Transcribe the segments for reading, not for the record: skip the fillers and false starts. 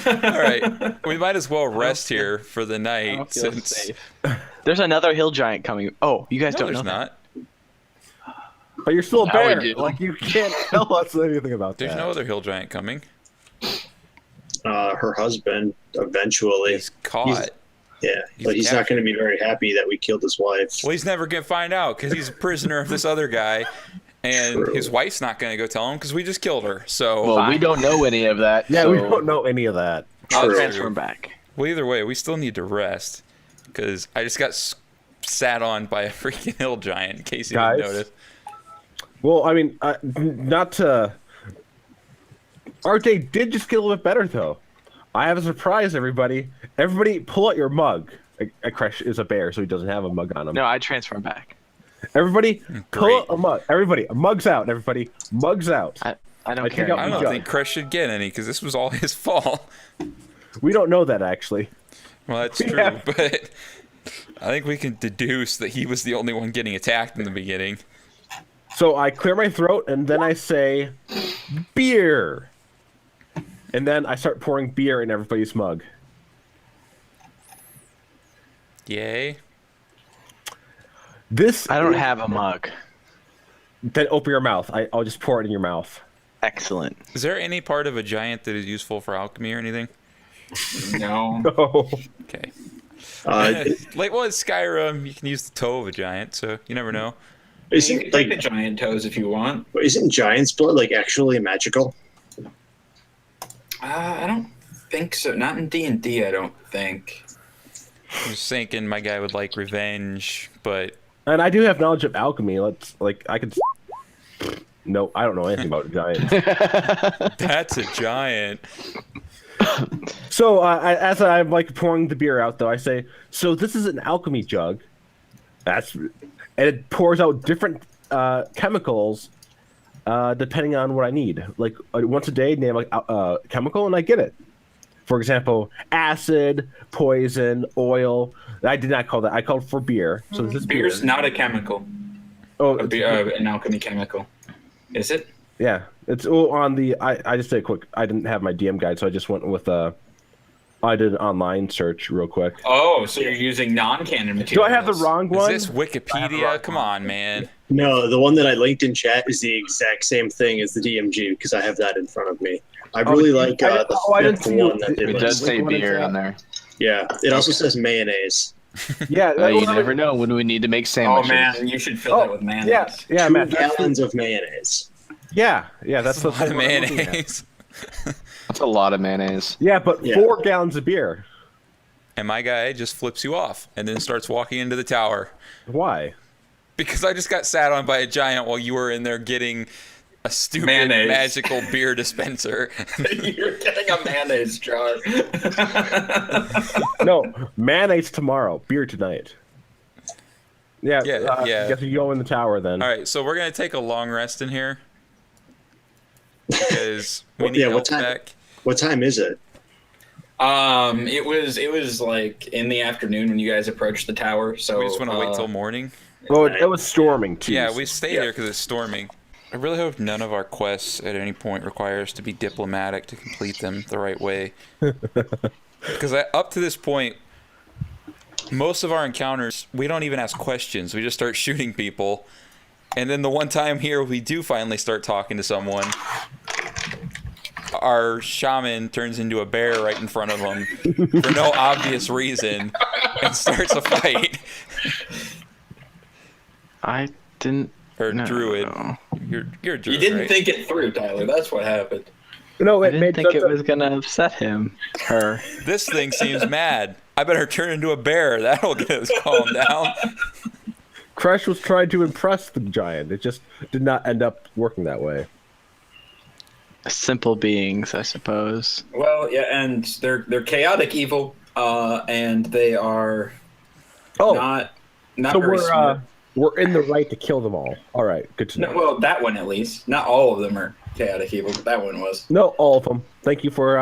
All right, we might as well rest here for the I night don't feel since. safe. There's another hill giant coming. Oh, you guys No, don't know there's that. not. But you're still a Now we bear. do. Like, you can't tell us anything about There's that. no other hill giant coming. Her husband eventually. He's caught. Yeah, He's but he's not captured. going to be very happy that we killed his wife. Well, he's never gonna find out because he's a prisoner of this other guy, and True. his wife's not gonna go tell him because we just killed her. So, Well, we don't know any of that. Yeah, so we don't know any of that. I'll True. transfer him back. well, either way, we still need to rest because I just got sat on by a freaking hill giant. In case you Guys? didn't notice. Well, I mean, not to... Our day did just get a little bit better, though. I have a surprise, everybody. Everybody, pull out your mug. Crash is a bear, so he doesn't have a mug on him. No, I transfer him back. Everybody, pull Great. out a mug. Everybody, mugs out, everybody. Mugs out. I don't I care. take out I my don't jug. think Crush should get any because this was all his fault. We don't know that, actually. Well, that's We true, have- but I think we can deduce that he was the only one getting attacked in the beginning. So I clear my throat, and then I say, beer. And then I start pouring beer in everybody's mug. Yay. This I don't is- have a mug. Then open your mouth. I'll just pour it in your mouth. Excellent. Is there any part of a giant that is useful for alchemy or anything? No. Oh. Okay. Uh, Like, well, it's Skyrim. You can use the toe of a giant, so you never know. You isn't can take the like giant toes if you want. isn't giant's blood like actually magical? I don't think so. Not in D&D, I don't think. I'm just thinking my guy would like revenge, but And I do have knowledge of alchemy. I could. No, I don't know anything about giants. that's a giant. So as I'm like pouring the beer out, though, I say, "So this is an alchemy jug. And it pours out different chemicals depending on what I need. Like once a day, name a chemical, and I get it. For example, acid, poison, oil. I did not call that. I called for beer. So this is beer. Beer's not a chemical. Oh, An alchemy chemical. Is it? yeah. It's on the. I just did a quick. I didn't have my DM guide, so I just went with I did an online search real quick. Oh, so you're using non-canon Do materials. I have the wrong Is one? this Wikipedia? Come on, man. No, the one that I linked in chat is the exact same thing as the DMG because I have that in front of me. I really like the I didn't fifth see one that it. did It like, does say What is beer that? on there. yeah. It also says mayonnaise. Yeah. You never know when we need to make Oh sandwiches. man, you should fill that with mayonnaise. Yeah, Two Matt. gallons of mayonnaise. Yeah, that's That's a lot of what I'm looking at. mayonnaise. That's a lot of mayonnaise. Yeah, but Yeah. 4 gallons of beer. And my guy just flips you off and then starts walking into the tower. Why? Because I just got sat on by a giant while you were in there getting a stupid Mayonnaise. magical beer dispenser. You're getting a mayonnaise jar. No, mayonnaise tomorrow, beer tonight. Yeah, Yeah. Guess you go in the tower then. All right, so we're gonna take a long rest in here because we need Yeah, what help time? back. What time is it? It was like in the afternoon when you guys approached the tower. So We just want to wait till morning. Well, it was storming too. Yeah, we stay there because it's storming. I really hope none of our quests at any point require us to be diplomatic to complete them the right way. Because up to this point, most of our encounters, we don't even ask questions. We just start shooting people. And then the one time here we do finally start talking to someone, our shaman turns into a bear right in front of him for no obvious reason and starts a fight. I didn't. Or No. druid. You're a druid, you didn't right? think it through, Tyler. That's what happened. No, I it didn't made think sense. it was gonna upset him. Her. This thing seems mad. I better turn into a bear. That'll get us calmed down. Crash was trying to impress the giant. It just did not end up working that way. Simple beings, I suppose. Well, yeah, and they're chaotic evil, and they are Oh, not so very smart. we're in the right to kill them all. All right, good to know. No, well, that one at least. Not all of them are chaotic evil, but that one was. No, all of them. Thank you for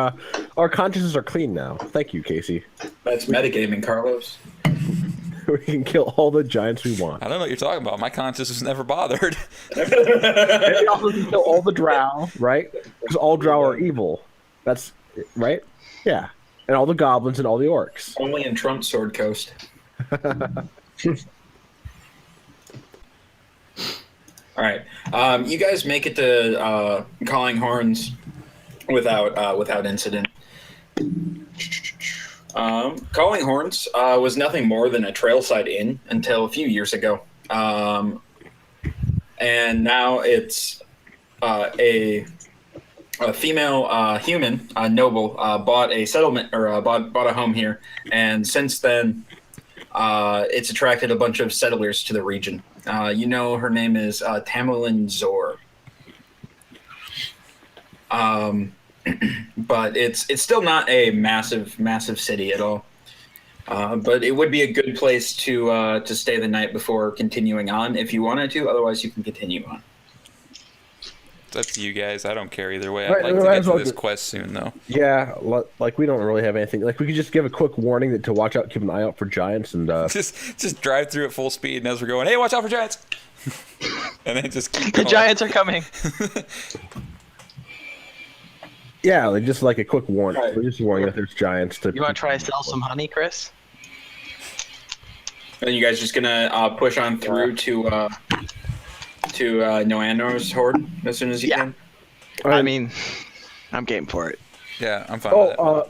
our consciences are clean now. Thank you, Casey. That's metagaming, Carlos. We can kill all the giants we want. I don't know what you're talking about. My conscience was never bothered. And we also can kill all the drow, right? Because all drow are evil. That's right. Yeah, and all the goblins and all the orcs. Only in Trump Sword Coast. All right, you guys make it to Calling Horns without incident. Calling Horns was nothing more than a trailside inn until a few years ago, and now it's a female human noble bought a settlement or bought a home here, and since then it's attracted a bunch of settlers to the region. You know, her name is Tamerlane Zor. But it's still not a massive city at all. But it would be a good place to stay the night before continuing on if you wanted to. Otherwise, you can continue on. It's up to you guys. I don't care either way. Right, I'd like might to as get well to this do- quest soon, though. Yeah, like we don't really have anything. Like we could just give a quick warning that to watch out, keep an eye out for giants, and Just drive through at full speed, and as we're going, hey, watch out for giants! And then just keep The going. giants are coming. yeah, like just like a quick warning. Right. We're just warning that there's giants. To You want to try to sell some honey, Chris? And you guys just gonna push on through to Noanor's horde as soon as you Yeah. can. I mean, I'm game for it. Yeah, I'm fine with that.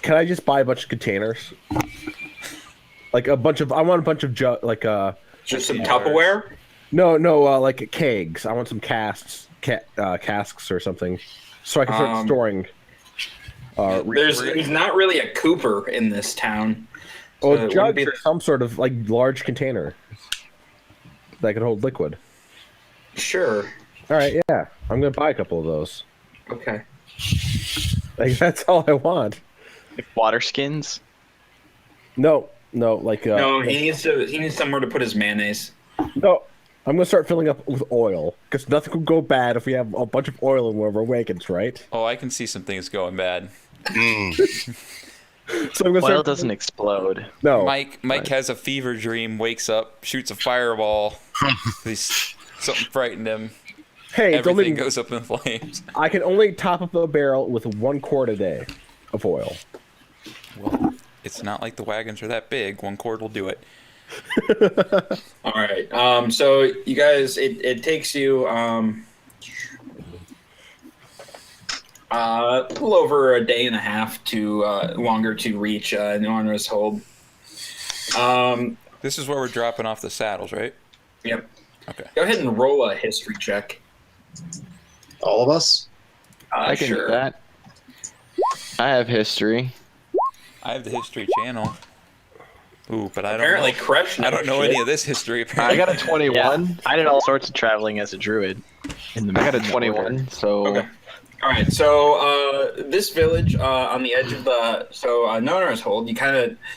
Can I just buy a bunch of containers? Like a bunch of, I want a bunch of Just some Tupperware. no, like kegs. I want some casks or something, so I can start storing. There's not really a Cooper in this town. Oh, it wouldn't jugs be- or some sort of like large container that can hold liquid. Sure. All right, yeah, I'm gonna buy a couple of those. Okay. Like that's all I want. Like water skins. No, like No, he needs somewhere to put his mayonnaise. no. I'm gonna start filling up with oil because nothing could go bad if we have a bunch of oil in one of our wagons, right? Oh, I can see some things going bad. So I'm gonna Oil start. doesn't explode. No, Mike has a fever dream, wakes up, shoots a fireball. Something frightened him. hey, it's Everything only, goes up in flames. I can only top up a barrel with 1 quart a day of oil. Well, it's not like the wagons are that big. 1 quart will do it. All right. So you guys, it takes you a little over a day and a half to longer to reach Noanor's hold. This is where we're dropping off the saddles, right? Yep. Okay. Go ahead and roll a history check. All of us? I can sure. do that. I have history. I have the history channel. Ooh, but I don't Apparently, know. Kresh I don't know shit. any of this history. I Apparently. got a 21. Yeah, I did all sorts of traveling as a druid. In the I got a in the 21. order. So Okay. All right. So this village on the edge of the Noanor's hold,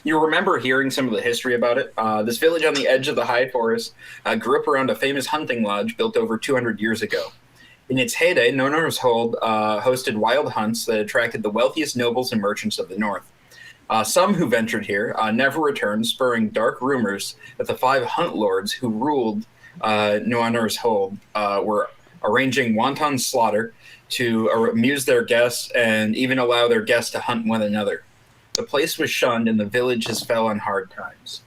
you remember hearing some of the history about it. This village on the edge of the high forest grew up around a famous hunting lodge built over 200 years ago. In its heyday, Noanor's hold hosted wild hunts that attracted the wealthiest nobles and merchants of the north. Some who ventured here never returned, spurring dark rumors that the 5 hunt lords who ruled Noanor's hold were arranging wanton slaughter to amuse their guests and even allow their guests to hunt one another. The place was shunned and the village has fell on hard times.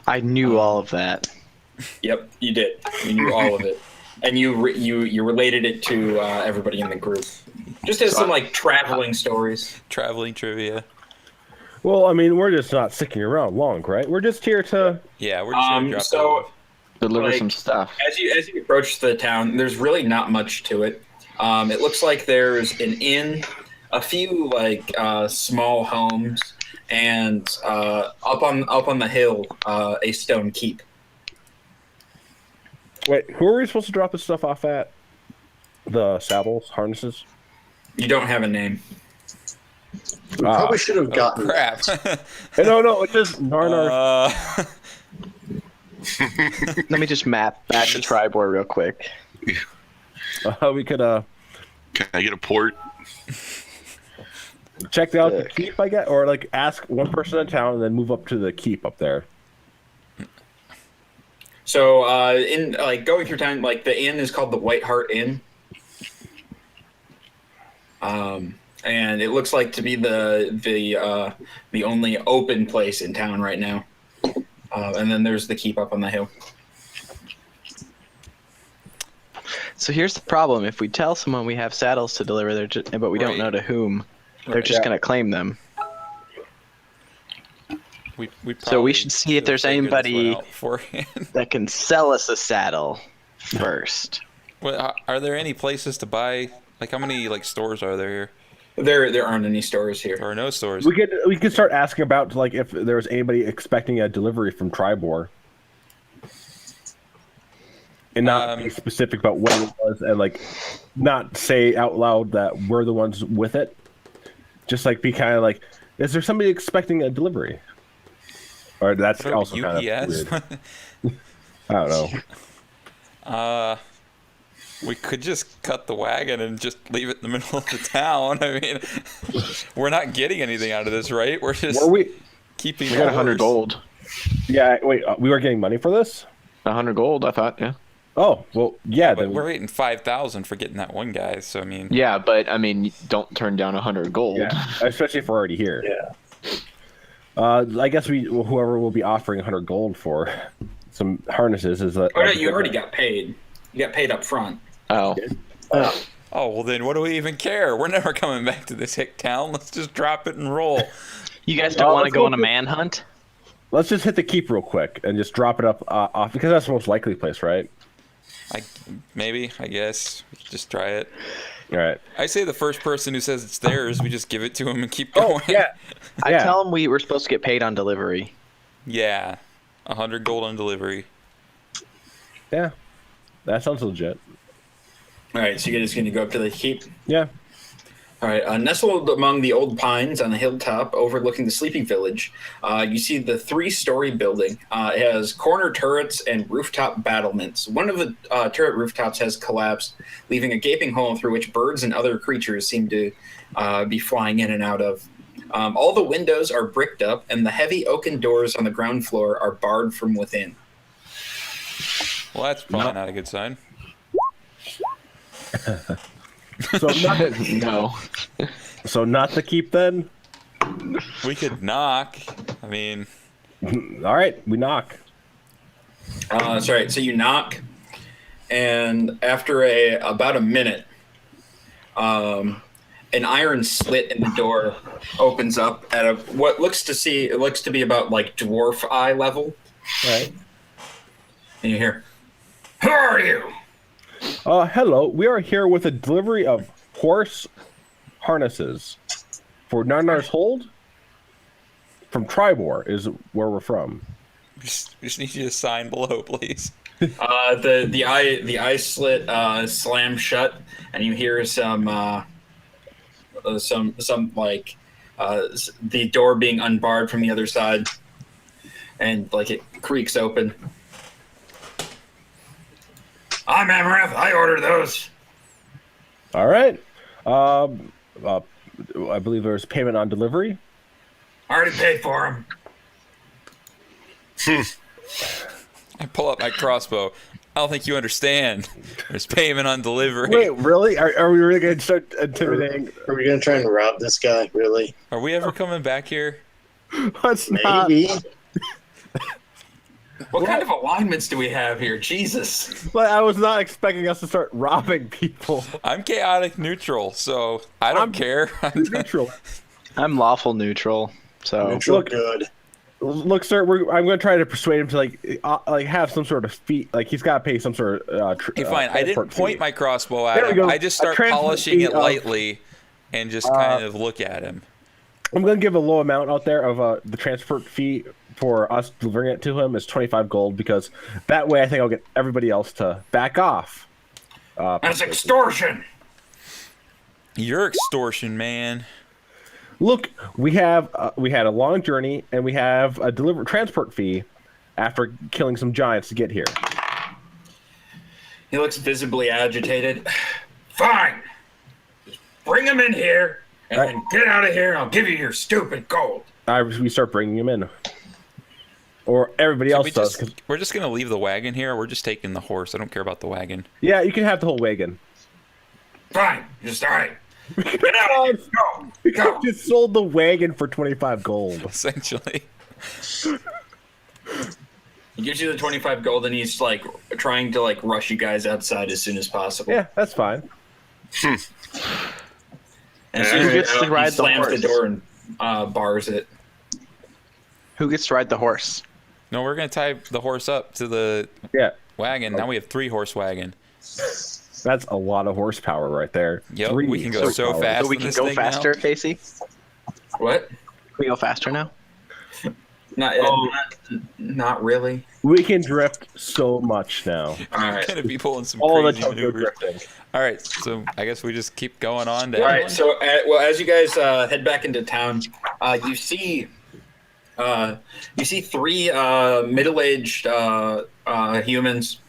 I knew all of that. Yep, you did. You knew all of it. And you related it to everybody in the group. Just as some like traveling stories. Traveling trivia. Well, I mean, we're just not sticking around long, right? We're just here to. Yeah, we're just gonna drop So that off. Deliver Like, some stuff. as you approach the town, there's really not much to it. It looks like there's an inn, a few like small homes, and up on the hill, a stone keep. Wait, who are we supposed to drop this stuff off at? The saddles, harnesses. You don't have a name. We probably should have gotten Crap. Hey, no, it's just Narnar. Let me just map back to Tribor real quick. We could Can I get a port? check out the Sick. keep, I guess, or like ask one person in town and then move up to the keep up there. So in like going through town, like the inn is called the White Hart Inn. And it looks like to be the only open place in town right now. And then there's the keep up on the hill. So here's the problem: if we tell someone we have saddles to deliver, but we don't know to whom, they're just gonna claim them. So we should see if there's anybody that can sell us a saddle first. Well, are there any places to buy? Like, how many stores are there here? There aren't any stores here. There are no stores. We could start asking about like if there's anybody expecting a delivery from Tribor, and not be specific about what it was, and like not say out loud that we're the ones with it. Just like be kind of like, is there somebody expecting a delivery? Or that's also kind of weird. I don't know. We could just cut the wagon and just leave it in the middle of the town. I mean, we're not getting anything out of this, right? We're just keeping. We got 100 gold. Yeah, wait. We were getting money for this? 100 gold, I thought. Yeah. Oh well, yeah. But we're getting 5,000 for getting that one guy. So I mean. Yeah, but I mean, don't turn down 100 gold. Yeah, especially if we're already here. Yeah. I guess whoever will be offering 100 gold for some harnesses is that. Oh no, you already got paid. You got paid up front. Oh. Oh, well then what do we even care? We're never coming back to this hick town. Let's just drop it and roll. You guys don't want to go on a manhunt? Let's just hit the keep real quick and just drop it up off, because that's the most likely place, right? I guess. Just try it. All right. I say the first person who says it's theirs, we just give it to him and keep going. I tell them we were supposed to get paid on delivery. Yeah. 100 gold on delivery. Yeah. That sounds legit. All right, so you're just going to go up to the keep? Yeah. All right, nestled among the old pines on the hilltop overlooking the sleeping village, you see the 3-story building. It has corner turrets and rooftop battlements. One of the turret rooftops has collapsed, leaving a gaping hole through which birds and other creatures seem to be flying in and out of. All the windows are bricked up, and the heavy oaken doors on the ground floor are barred from within. Well, that's probably not a good sign. So No. So not to keep then? We could knock. I mean... All right, we knock. That's right, so you knock, and after about a minute, an iron slit in the door opens up at what looks to be about like dwarf eye level. All right. And you hear, "Who are you?" Hello. We are here with a delivery of horse harnesses for Narnar's Hold. From Tribor is where we're from. We just need you to sign below, please. The eye slit slams shut, and you hear some like the door being unbarred from the other side, and like it creaks open. I'm Amaranth. I ordered those. All right. I believe there's payment on delivery. I already paid for them. I pull up my crossbow. I don't think you understand. There's payment on delivery. Wait, really? Are we really going to start intimidating? Are we gonna try and rob this guy? Really? Are we ever coming back here? Let's not. Maybe. What kind of alignments do we have here? Jesus. But I was not expecting us to start robbing people. I'm chaotic neutral, so I don't care. Neutral. I'm lawful neutral, so... Neutral good. Look, sir, I'm going to try to persuade him to like have some sort of fee. Like he's got to pay some sort of. Okay, fine. I didn't point fee. my crossbow There at we him. go. I just A start transport polishing fee it of- lightly and just kind of look at him. I'm going to give a low amount out there of the transport fee for us delivering it to him is 25 gold, because that way I think I'll get everybody else to back off. That's extortion. You're extortion, man. Look, we had a long journey, and we have a transport fee after killing some giants to get here. He looks visibly agitated. Fine. Just bring him in here, and then get out of here, and I'll give you your stupid gold. We start bringing him in, or everybody else does. We're just gonna leave the wagon here. We're just taking the horse. I don't care about the wagon. Yeah, you can have the whole wagon. Fine. Just all right. Get out! Go! We Go! just sold the wagon for 25 gold. Essentially. He gives you the 25 gold, and he's like trying to like rush you guys outside as soon as possible. Yeah, that's fine. And as soon as Who gets you're to out, ride he the slams the horse? door and bars it. Who gets to ride the horse? No, we're gonna tie the horse up to the Yeah, wagon. Now we have 3-horse wagan. that's a lot of horsepower right there. Yep, 3 we can go so horsepower. fast. So we in can this go thing now. faster, Casey? What? Can we go faster now? Not, not really. We can drift so much now. All right. Gonna be pulling some All the crazy Tokyo maneuvers. drifting. All right, so I guess we just keep going on to All right. Evelyn? So, well, as you guys head back into town, you see 3 middle-aged humans,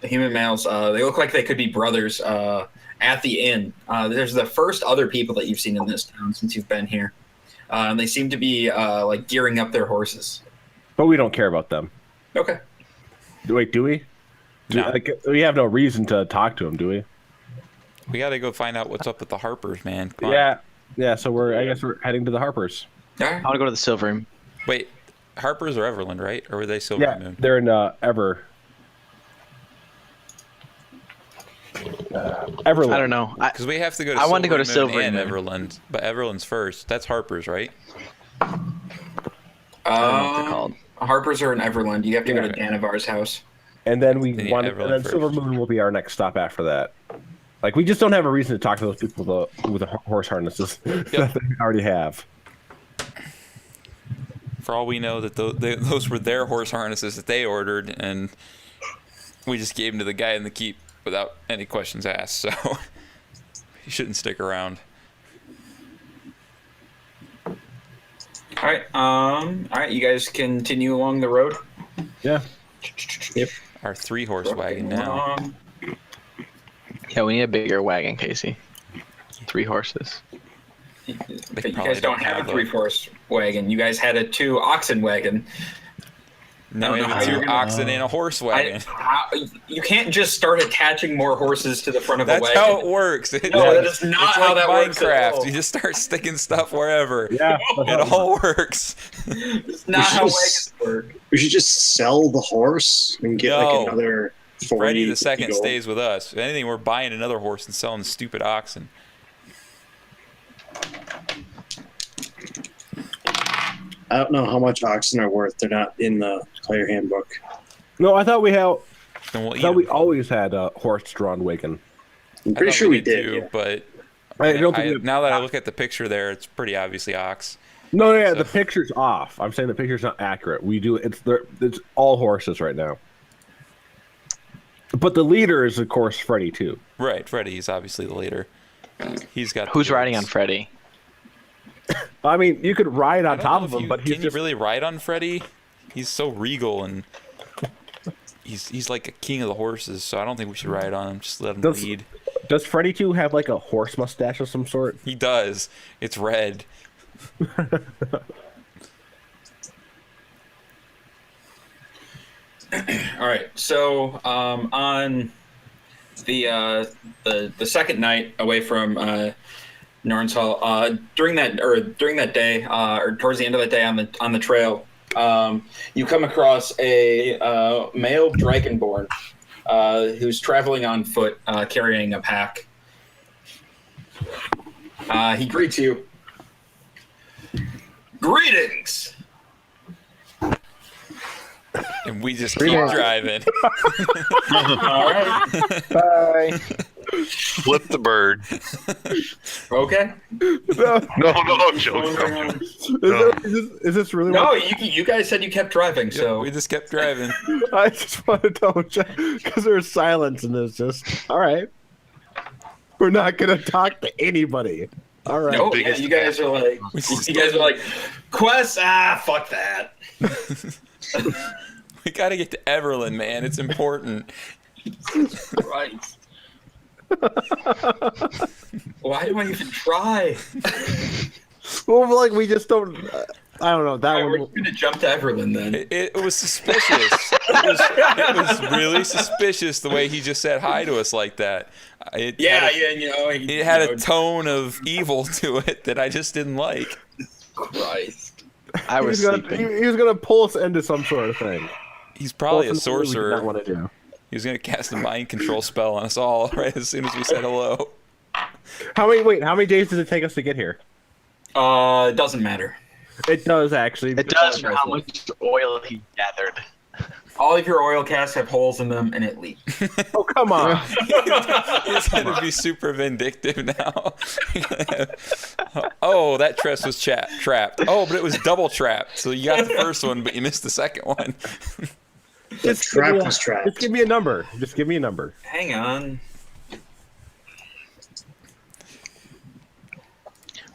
human males. They look like they could be brothers. At the inn, there's the first other people that you've seen in this town since you've been here, and they seem to be like gearing up their horses. But we don't care about them. Okay. Wait, do we? No. We have no reason to talk to them, do we? We gotta go find out what's up with the Harpers, man. Come on. Yeah. So I guess we're heading to the Harpers. All I right. want to go to the Silver Room. Wait, Harpers or Everland, right? Or were they Silver Yeah, Moon? they're in Everland. I don't know. Because we have to go to I wanted to go to Silver Silver Moon and Moon. Everland, but Everland's first. That's Harpers, right? I don't know what they're called. Harper's are in Everland. You have to go to Yeah. Danavar's house. And then we Then you want, Everland and then first. Silver Moon will be our next stop after that. Like we just don't have a reason to talk to those people with the horse harnesses that they already have. For all we know, that those were their horse harnesses that they ordered, and we just gave them to the guy in the keep without any questions asked. So he shouldn't stick around. All right. All right. You guys continue along the road. Yeah. Our 3-horse wagon now. Yeah, we need a bigger wagon, Casey. 3 horses. They You probably guys don't have a those. 3-horse wagon. You guys had a 2-oxen wagon. Now we I don't know have how you're 2 gonna- oxen and a horse wagon. You can't just start attaching more horses to the front of a That's wagon. how it works. No, that is not it's how like that works at Minecraft. all. You just start sticking stuff wherever. Yeah. It all works. It's not how wagons work. We should just sell the horse and get No. like another 40 Freddy the 50 second gold. stays with us. If anything, we're buying another horse and selling the stupid oxen. I don't know how much oxen are worth. They're not in the player handbook. No, I thought we had. And we'll I eat thought we 'em. always had a horse-drawn wagon. I'm I pretty thought sure we did. too, Yeah. but I don't think we have- now that I look at the picture there, it's pretty obviously ox. No, yeah, So- the picture's off. I'm saying the picture's not accurate. We do it's all horses right now. But the leader is of course Freddy too. Right, Freddy is obviously the leader. He's got. the Who's riding on goods. Freddy? I mean, you could ride I on don't top know of if him, you- but he's can just you really ride on Freddy? He's so regal and he's like a king of the horses. So I don't think we should ride on him. Just let him Does- lead. Does Freddy 2 have like a horse mustache of some sort? He does. It's red. All right. So on the second night away from Norns Hall, during that day, or towards the end of that day on the trail, you come across a male dragonborn who's traveling on foot, carrying a pack. He greets you. Greetings. And we just keep driving. All right. Bye. Flip the bird. Okay. No, joke. Is this really? No, you guys said you kept driving, so We just kept driving. I just want to double check because there's silence and it's just all right. We're not gonna talk to anybody. All right. no, yeah, biggest you guys are like, quest. Fuck that. We gotta get to Everland, man. It's important. Right. Why do I even try? Well, like we just don't. I don't know. That All right, we're one. just gonna jump to Everlyn then. It was suspicious. It was really suspicious the way he just said hi to us like that. It Yeah, had a, yeah, you know. It had a tone of evil to it that I just didn't like. Christ. I was He was sleeping. he was gonna pull us into some sort of thing. He's probably a Pull us into something we did not sorcerer. want to do. He was gonna cast a mind control spell on us all right as soon as we said hello. How many days does it take us to get here? It doesn't matter. It does actually. It does for how much oil he gathered. All of your oil casks have holes in them, and it leaks. Oh come on! He's gonna be super vindictive now. Oh, that tress was trapped. Oh, but it was double trapped. So you got the first one, but you missed the second one. The trap give me was trapped. Just give me a number. Just give me a number. Hang on.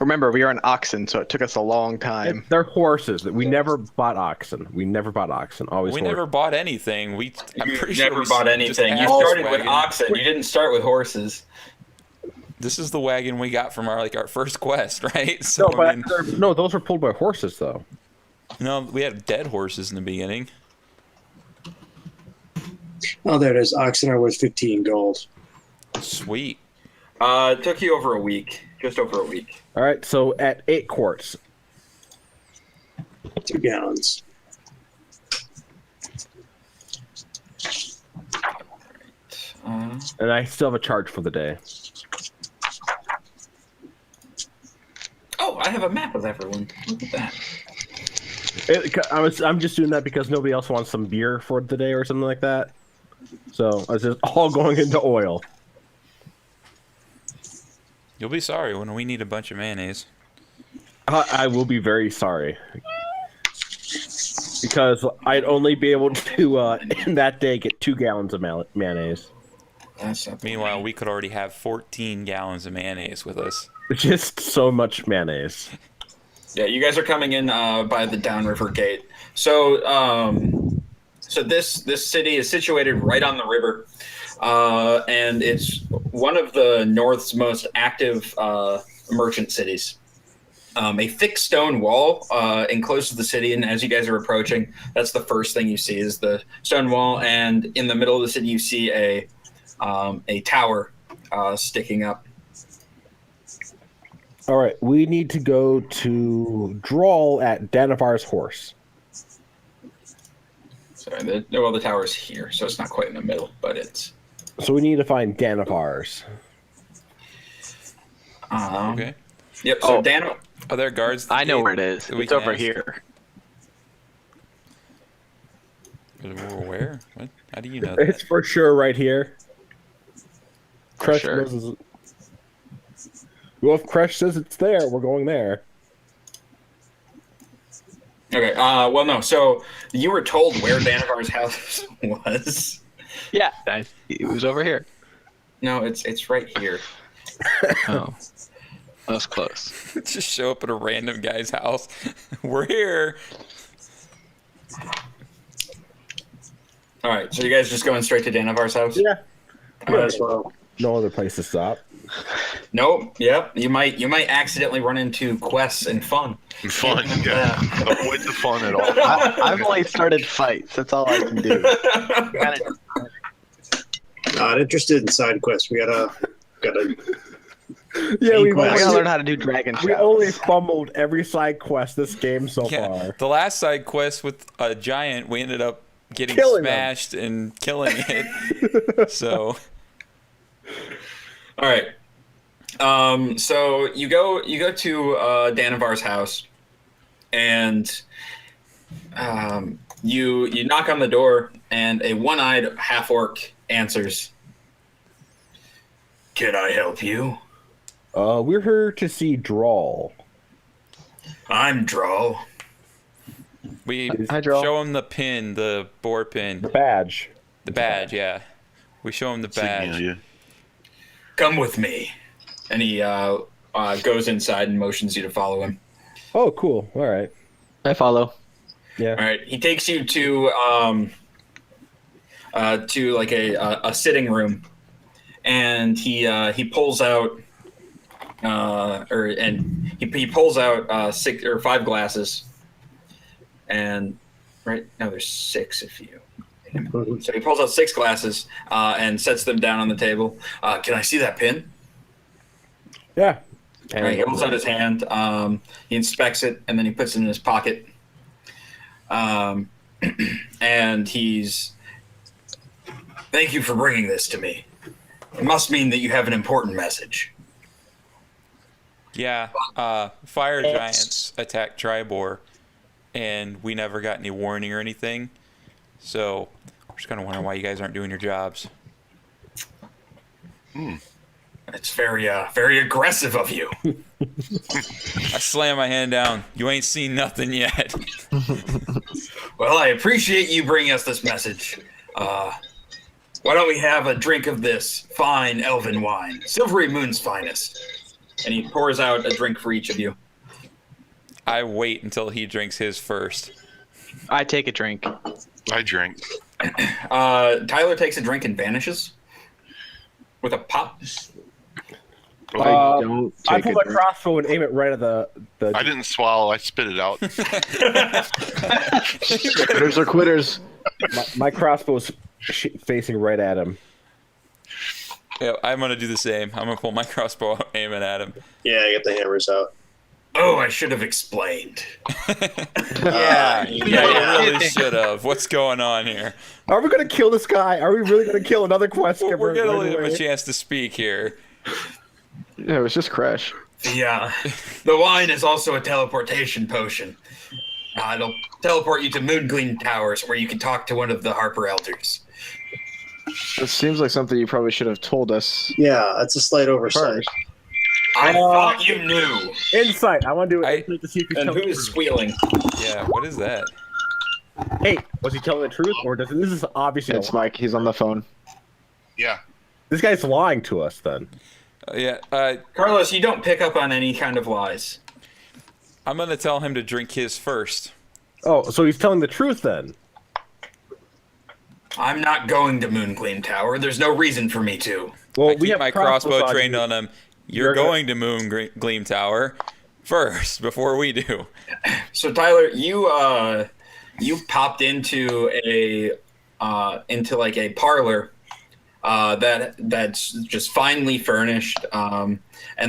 Remember, we are on oxen, so it took us a long time. They're horses. We never bought oxen. We never bought oxen. Always We horses. never bought anything. I'm You pretty sure never we bought just anything. You asked this started with wagon. oxen. You didn't start with horses. This is the wagon we got from our first quest, right? So No, but I mean, no, those were pulled by horses though. no, we had dead horses in the beginning. Oh, there it is. Oxen are worth 15 gold. Sweet. It took you over a week. Just over a week. All right, so at 8 quarts. 2 gallons. And I still have a charge for the day. Oh, I have a map of everyone. Look at that. I'm just doing that because nobody else wants some beer for the day or something like that. So it's just all going into oil. You'll be sorry when we need a bunch of mayonnaise. I will be very sorry. Because I'd only be able to, in that day, get 2 gallons of mayonnaise. That's not Meanwhile, we could already have 14 gallons of mayonnaise with us. Just so much mayonnaise. Yeah, you guys are coming in by the downriver gate. So, so this city is situated right on the river, and it's one of the North's most active merchant cities. A thick stone wall encloses the city, and as you guys are approaching, that's the first thing you see is the stone wall. And in the middle of the city, you see a tower sticking up. All right, we need to go to Drawl at Danavar's horse. Sorry, the tower's here, so it's not quite in the middle, but it's. So we need to find Danavar's. Okay. Yep. So Oh. Dan, Are there guards? at the I know gate where it is. that we It's can over ask? here. Where? What? How do you know that? It's for sure right here. For Crush sure. knows well, if Crush says it's there, we're going there. okay. Well, no. So you were told where Danavar's house was. Yeah, it was over here. No, it's right here. Oh, that was close. Just show up at a random guy's house. We're here. All right. So you guys just going straight to Danavar's house? Yeah. Might as well. No other place to stop. Nope. Yep. You might accidentally run into quests and fun. Fun, yeah. Avoid the fun at all. I've only started fights. That's all I can do. Not interested in side quests. We gotta. Yeah, we- I gotta learn how to do dragon we shouts. only fumbled every side quest this game so Yeah. far. The last side quest with a giant, we ended up getting Killing him. smashed and killing it. So All right. So you go to Danavar's house, and you knock on the door, and a one-eyed half-orc answers. Can I help you? We're here to see Drawl. I'm Draw. we Hi, Joel. show him the pin, the boar pin, The badge. the badge. Yeah, we show him the badge. Signalia. Come with me. And he goes inside and motions you to follow him. Oh, cool. All right. I follow. Yeah. All right, he takes you to like a sitting room, and he pulls out he pulls out 6 or 5 glasses and right now there's 6 of you. So he pulls out 6 glasses and sets them down on the table. Can I see that pin? Yeah. All right, he holds out his hand. He inspects it, and then he puts it in his pocket. And he's, thank you for bringing this to me. It must mean that you have an important message. Yeah, fire giants attacked Tribor, and we never got any warning or anything. So we're just kind of wondering why you guys aren't doing your jobs. It's very aggressive of you. I slam my hand down. You ain't seen nothing yet. Well, I appreciate you bringing us this message. Why don't we have a drink of this fine elven wine, Silvery Moon's finest? And he pours out a drink for each of you. I wait until he drinks his first. I take a drink. I drink. Tyler takes a drink and vanishes with a pop. I don't I take pull a my drink. crossbow and aim it right at the. I didn't swallow. I spit it out. Quitters are quitters. My crossbow is facing right at him. Yeah, I'm gonna do the same. I'm gonna pull my crossbow out, aim it at him. Yeah, I get the hammers out. Oh, I should have explained. Yeah, you really should have. What's going on here? Are we gonna kill this guy? Are we really gonna kill another quest giver? We're gonna right leave him away? a chance to speak here. Yeah, it was just Crash. The wine is also a teleportation potion. It'll teleport you to Moongleam Towers, where you can talk to one of the Harper Elders. This seems like something you probably should have told us Yeah, that's a slight oversight. first. I thought you knew. Insight. I want to do I- insight to see if he's And telling who the is truth. squealing? Yeah, what is that? Hey, was he telling the truth, or does this is obviously? It's Mike. He's on the phone. Yeah. This guy's lying to us. Then Carlos, you don't pick up on any kind of lies. I'm gonna tell him to drink his first. oh, so he's telling the truth then. I'm not going to Moongleam Tower. There's no reason for me to. Well, I keep my crossbows crossbow on trained you. on him. You're You're gonna- going to Moongleam Tower first before we do. So Tyler, you popped into a parlor that's just finely furnished, and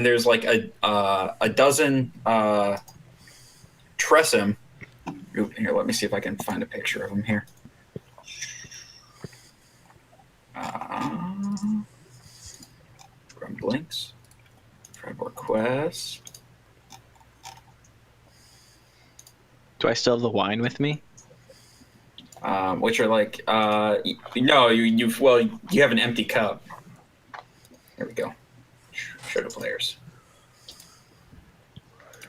there's like a dozen Tressum. Here, let me see if I can find a picture of them here. Grumblings, Tribor Quest. Do I still have the wine with me? Which are like, no, you have an empty cup. There we go. Show to players.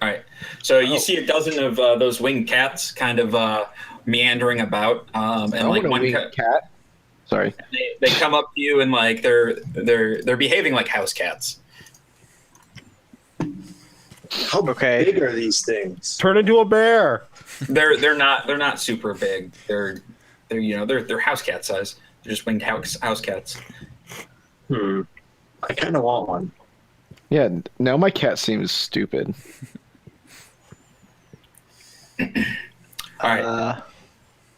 All right, so you see a dozen of those winged cats kind of meandering about, and like one cat. Sorry. they come up to you and like they're behaving like house cats. How Okay. big are these things? Turn into a bear. They're not super big. They're house cat size. They're just winged house cats. I kind of want one. Yeah. Now my cat seems stupid. All right.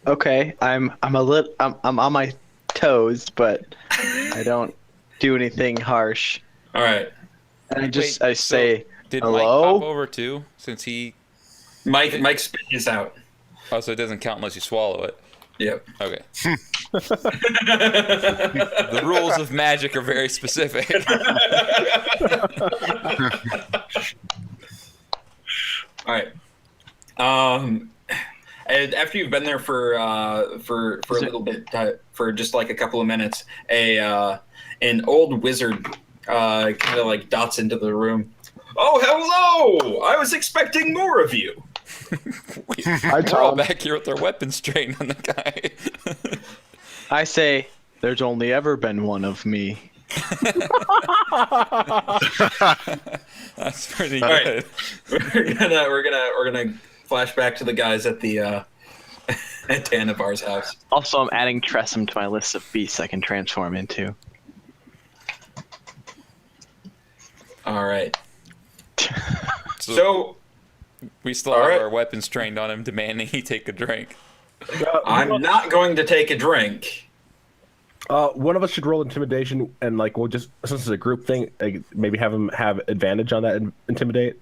Okay, I'm on my toes, but I don't do anything harsh. All right. And I just Wait, I say Did Mike hello. pop over too? Since he, Mike spit his out. oh, so it doesn't count unless you swallow it. Yep. Okay. The rules of magic are very specific. All right. And after you've been there for a little bit, for just like a couple of minutes, an old wizard kind of like dots into the room. Oh, hello! I was expecting more of you. I We're tell all him, back here with our weapons trained on the guy. I say there's only ever been one of me. That's pretty All good. right. We're gonna flash back to the guys at the at Danavar's house. Also, I'm adding Tressum to my list of beasts I can transform into. All right. So, So We still All have right. our weapons trained on him, demanding he take a drink. I'm not going to take a drink. One of us should roll intimidation, and like we'll just since it's a group thing, like, maybe have him have advantage on that intimidate.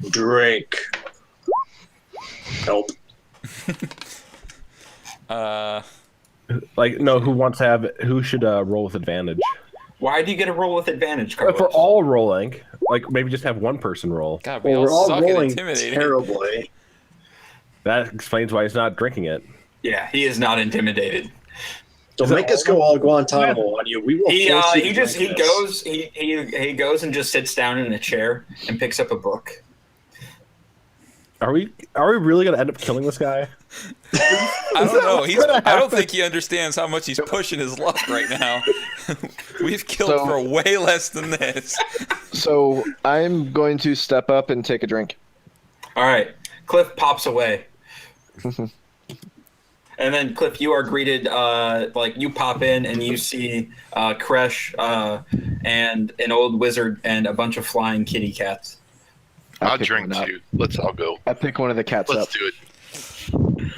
Drink. Help. Like no, who should roll with advantage? Why do you get a roll with advantage, Carlos? If we're all rolling, like maybe just have one person roll. God, we Well, all we're all suck at rolling intimidating. terribly. That explains why he's not drinking it. Yeah, he is not intimidated. Don't make us go all Guantanamo on you. We will He force you to he just drink he this. goes he goes and just sits down in a chair and picks up a book. Are we really gonna end up killing this guy? I don't know. I don't think he understands how much he's pushing his luck right now. We've killed So- for way less than this. So I'm going to step up and take a drink. All right, Cliff pops away. And then Cliff, you are greeted like you pop in and you see Kresh and an old wizard and a bunch of flying kitty cats. I'll pick drink one up. too. Let's all go. I pick one of the cats Let's up. do it.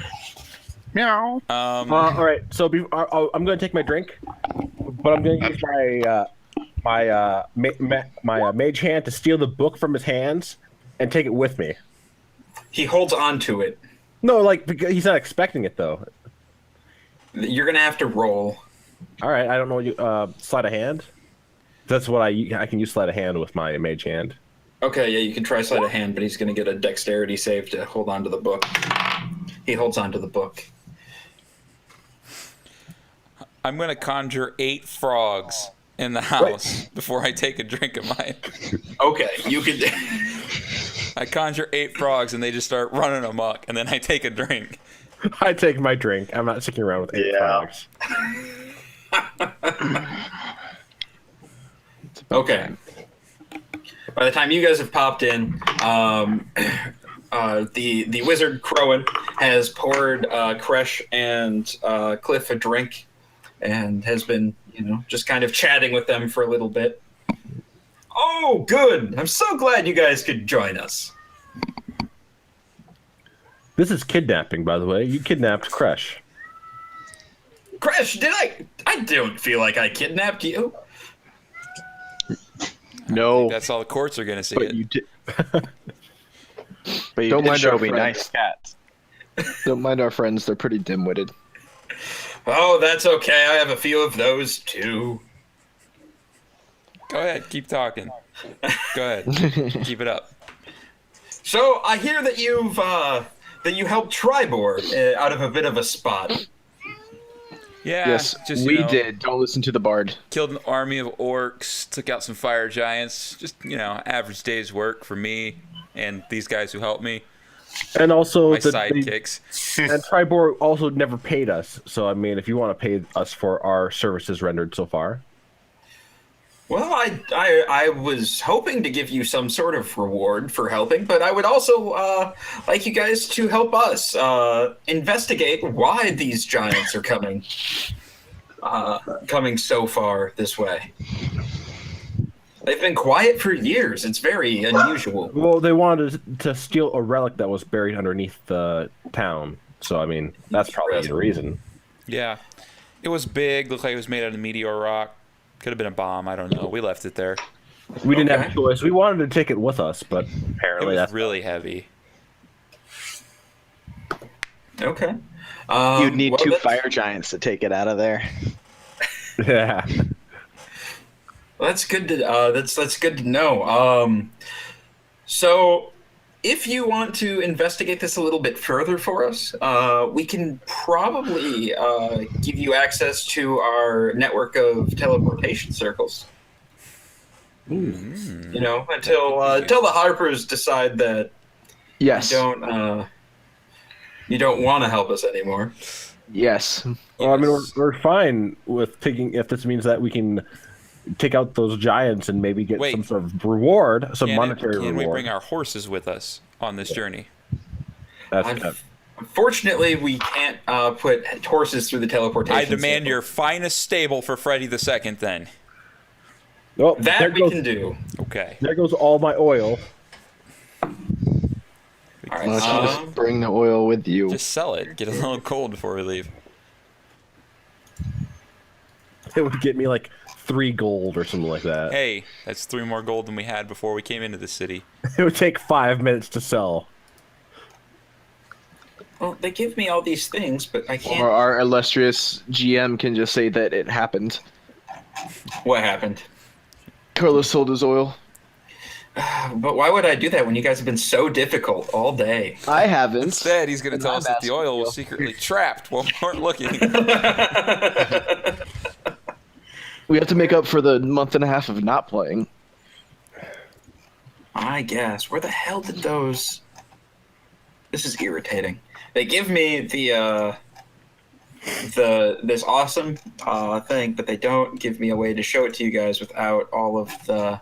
Meow. All right. So I'm going to take my drink, but I'm going to use my mage hand to steal the book from his hands and take it with me. He holds on to it. No, like because he's not expecting it though. You're gonna have to roll. All right. I don't know. You sleight of hand. That's what I can use sleight of hand with my mage hand. Okay, yeah, you can try sleight of hand, but he's gonna get a dexterity save to hold on to the book. He holds on to the book. I'm going to conjure 8 frogs in the house before I take a drink of mine. Okay, you can. I conjure 8 frogs and they just start running amok, and then I take a drink. I take my drink. I'm not sticking around with 8 Yeah. frogs. Okay. By the time you guys have popped in, the wizard Crowan has poured Kresh and Cliff a drink, and has been, just kind of chatting with them for a little bit. Oh, good! I'm so glad you guys could join us. This is kidnapping, by the way. You kidnapped Kresh. Kresh, did I don't feel like I kidnapped you. No, That's all the courts are going to see but it. you did. But you Don't did mind show our me friend. nice cats. Don't mind our friends; they're pretty dim-witted. Oh, that's okay. I have a few of those too. Go ahead, keep talking. Go ahead, keep it up. So I hear that you helped Tribor out of a bit of a spot. Yeah, Yes, just we did. Don't listen to the bard. Killed an army of orcs, took out some fire giants. Just average day's work for me and these guys who helped me. And also, My sidekicks. and Tribor also never paid us. So, I mean, if you want to pay us for our services rendered so far. Well, I was hoping to give you some sort of reward for helping, but I would also like you guys to help us investigate why these giants are coming so far this way. They've been quiet for years. It's very unusual. Well, they wanted to steal a relic that was buried underneath the town. So, I mean, that's probably the reason. Yeah, it was big. Looked like it was made out of meteor rock. Could have been a bomb. I don't know. We left it there. We didn't have Okay. a choice. We wanted to take it with us, but It apparently was that's really heavy. Okay. You'd need well, two that's- fire giants to take it out of there. yeah. Well, that's good to that's good to know. So if you want to investigate this a little bit further for us, we can probably give you access to our network of teleportation circles. Until the Harpers decide that Yes. you don't want to help us anymore. Yes. Well, I mean, Yes. we're fine with taking if this means that we can take out those giants and maybe get Wait. some sort of reward, some monetary Can we reward. bring our horses with us on this journey? That's Unfortunately, we can't put horses through the teleportation. I demand circle. your finest stable for Freddy the Second. Then. well, That we can do. Okay. there goes all my oil. All Why don't you right. just bring the oil with you? Just sell it. Get a little gold before we leave. It would get me like 3 gold or something like that. Hey, that's 3 more gold than we had before we came into the city. It would take 5 minutes to sell. Well, they give me all these things, but I can't. Or our illustrious GM can just say that it happened. What happened? Carlos sold his oil. But why would I do that when you guys have been so difficult all day? I haven't. Instead, he's going to And tell I'm us that the asking oil you. was secretly trapped while we weren't looking. We have to make up for the month and a half of not playing. I guess. Where the hell did those? This is irritating. They give me the this awesome thing, but they don't give me a way to show it to you guys without all of the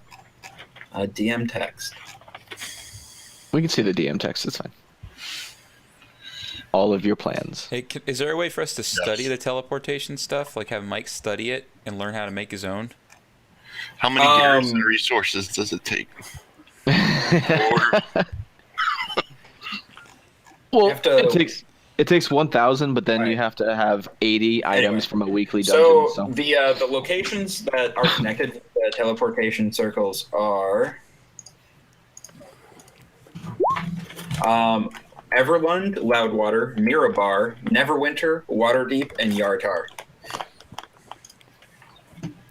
DM text. We can see the DM text. It's fine. All of your plans. Hey, is there a way for us to study the teleportation stuff? Like have Mike study it and learn how to make his own? How many gears and resources does it take? Well, have to- it takes 1,000, but then you Right. have to have 80 items from a weekly So dungeon. the locations that are connected with the teleportation circles are Everlund, Loudwater, Mirabar, Neverwinter, Waterdeep, and Yartar.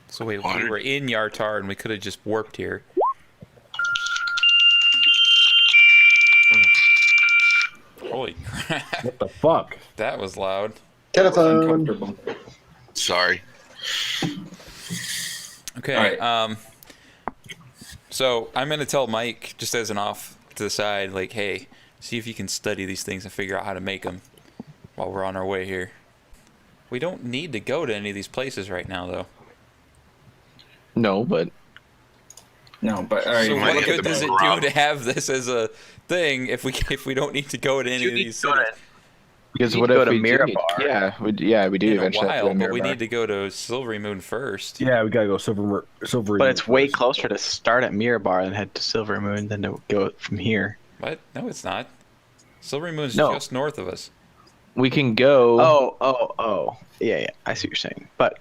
So wait, we were in Yartar and we could have just warped here. Holy crap, What the fuck? that was loud. Uncomfortable. Sorry. Okay, Alright. So I'm gonna tell Mike, just as an off to the side, like, hey, see if you can study these things and figure out how to make them while we're on our way here. We don't need to go to any of these places right now, though. No, but No, but all right. So might what get good the does it Rob. do to have this as a thing if we don't need to go to any of these cities because We what need to if go to we do need- Mirabar. we do in a eventually have to while? go to But we Mirabar. need to go to Silvery Moon first. Yeah, we gotta go silver. But it's way closer to start at Mirabar and head to Silver Moon than to go from here. What? No, it's not. Silvery Moon's No. just north of us. We can go. Oh. Yeah. I see what you're saying. But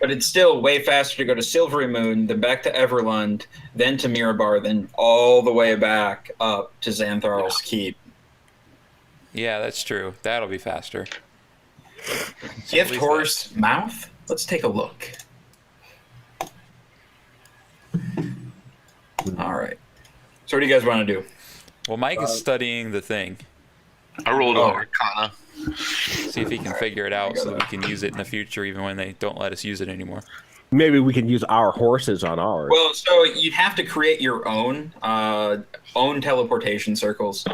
But it's still way faster to go to Silvery Moon, then back to Everlund, then to Mirabar, then all the way back up to Xantharl's Keep. Yeah, that's true. That'll be faster. Gift Horse Mouth? Let's take a look. All right. So what do you guys want to do? Well, Mike is studying the thing. I rolled Oh. an Arcana. See if he can figure it out so that we can use it in the future, even when they don't let us use it anymore. Maybe we can use our horses on ours. Well, so you'd have to create your own teleportation circles.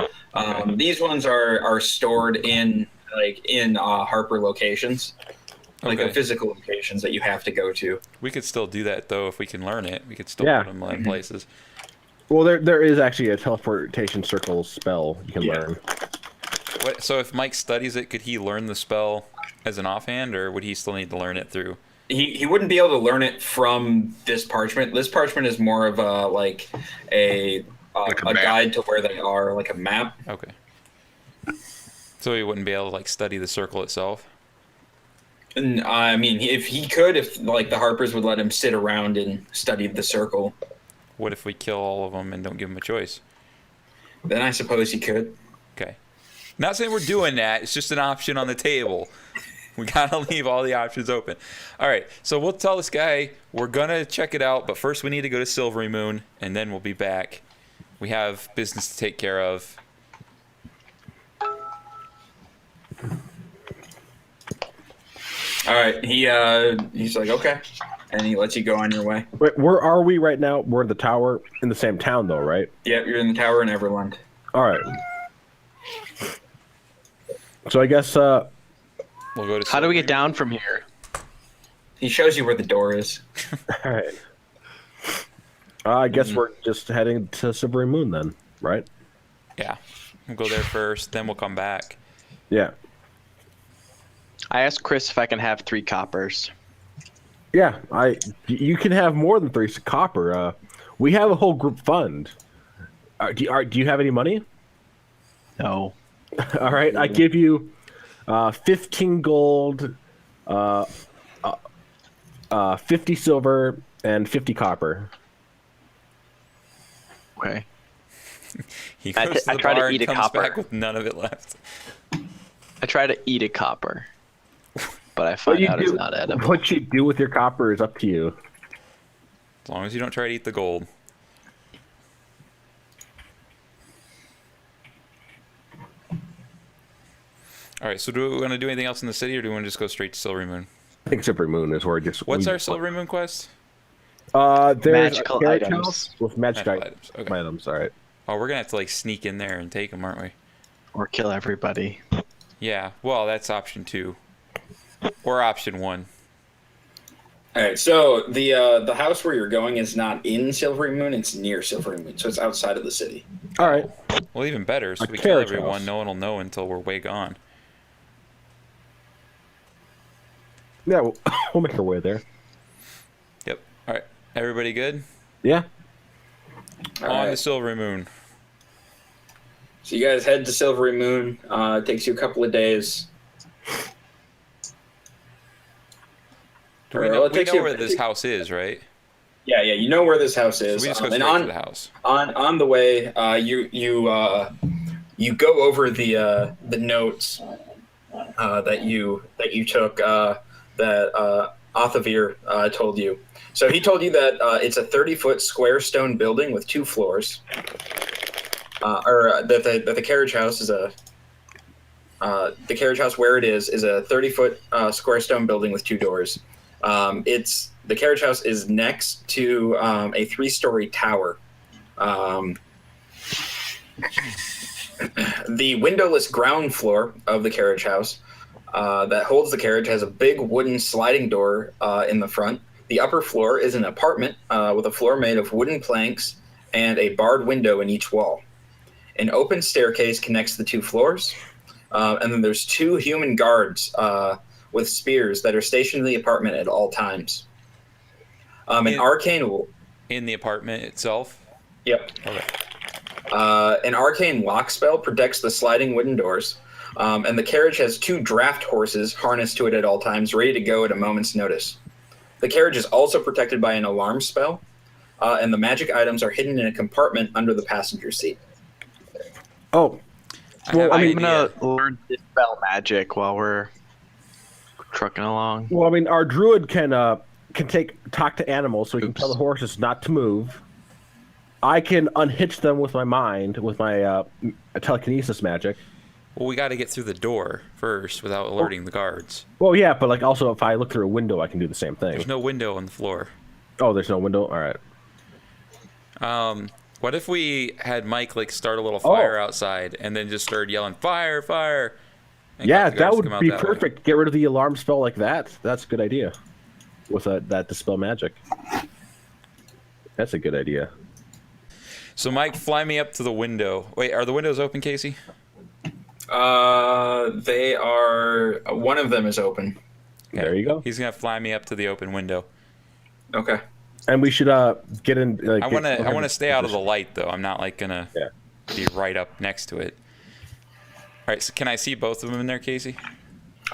These ones are stored in Harper locations, like Okay. physical locations that you have to go to. We could still do that though if we can learn it. We could still Yeah. put them in places. Well, there is actually a teleportation circle spell you can Yeah. learn. What? So if Mike studies it, could he learn the spell as an offhand, or would he still need to learn it through? He wouldn't be able to learn it from this parchment. This parchment is more of a Like a map. guide to where they are, like a map. Okay. So he wouldn't be able to study the circle itself. And I mean, if he could, if the Harpers would let him sit around and study the circle, What if we kill all of them and don't give them a choice? then I suppose he could. Okay. Not saying we're doing that. It's just an option on the table. We gotta leave all the options open. All right. So we'll tell this guy we're gonna check it out, but first we need to go to Silvery Moon, and then we'll be back. We have business to take care of. All right, he's like, okay, and he lets you go on your way. Wait, where are we right now? We're in the tower in the same town, though, right? Yep, you're in the tower in Everlund. All right. So I guess We'll go to. how do we get Silvery down from here? He shows you where the door is. all right. I guess we're just heading to Silvery Moon then, right? Moon? Yeah. We'll go there first, then we'll come back. Yeah. I asked Chris if I can have 3 coppers. Yeah, you can have more than 3 copper. We have a whole group fund. Do you have any money? No. All right, I give you 15 gold, 50 silver, and 50 copper. Okay. He I goes to I the try to bar and eat a comes copper. back with none of it left. I try to eat a copper, but I find out it's not edible. What you do with your copper is up to you. As long as you don't try to eat the gold. All right, so do we want to do anything else in the city, or do we want to just go straight to Silvery Moon? I think Silver Moon is where What's our Silvery Moon quest? There's Magical a carriage items. house with magic Magical items. items, okay. Items, all right. Oh, we're gonna have to like sneak in there and take them, aren't we? Or kill everybody. Yeah. Well, that's option 2, or option 1. All right, so the house where you're going is not in Silvery Moon; it's near Silvery Moon, so it's outside of the city. All right. Well, even better. So A we kill carriage everyone. house. No one will know until we're way gone. Yeah, we'll make our way there. Yep. All right. Everybody good? Yeah. All On right. to Silvery Moon. So you guys head to Silvery Moon. It takes you a couple of days. Do we Well, know, it takes you- where this house is, right? Yeah, you know where this house So is. we just go And straight to the house. on the way, you go over the notes that you took that Othavir told you. So he told you that it's a 30-foot square stone building with 2 floors, that the carriage house is a the carriage house where it is a 30-foot square stone building with 2 doors. The carriage house is next to a 3-story tower. The windowless ground floor of the carriage house that holds the carriage has a big wooden sliding door in the front. The upper floor is an apartment with a floor made of wooden planks and a barred window in each wall. An open staircase connects the 2 floors, and then there's 2 human guards with spears that are stationed in the apartment at all times. An arcane... In the apartment itself? Yep. Okay. An arcane lock spell protects the sliding wooden doors, and the carriage has 2 draft horses harnessed to it at all times, ready to go at a moment's notice. The carriage is also protected by an alarm spell, and the magic items are hidden in a compartment under the passenger seat. Oh, Well, I'm I gonna learn dispel magic while we're trucking along. well, I mean, our druid can talk to animals, so he can tell the horses not to move. I can unhitch them with my mind, with my telekinesis magic. Well, we got to get through the door first without alerting the guards. Well, yeah, but like also if I look through a window, I can do the same thing. There's no window on the floor. Oh, there's no window. All right. What if we had Mike like start a little fire outside and then just started yelling "fire, fire"? and Yeah, got the guards that to would come out be that way? perfect. Get rid of the alarm spell like that. That's a good idea. With that dispel magic. That's a good idea. So Mike, fly me up to the window. Wait, are the windows open, Casey? They are... One of them is open. Okay. There you go. He's gonna fly me up to the open window. Okay. And we should get in. Like, I wanna stay out of the light though. I'm not like gonna be right up next to it. All right. So can I see both of them in there, Casey?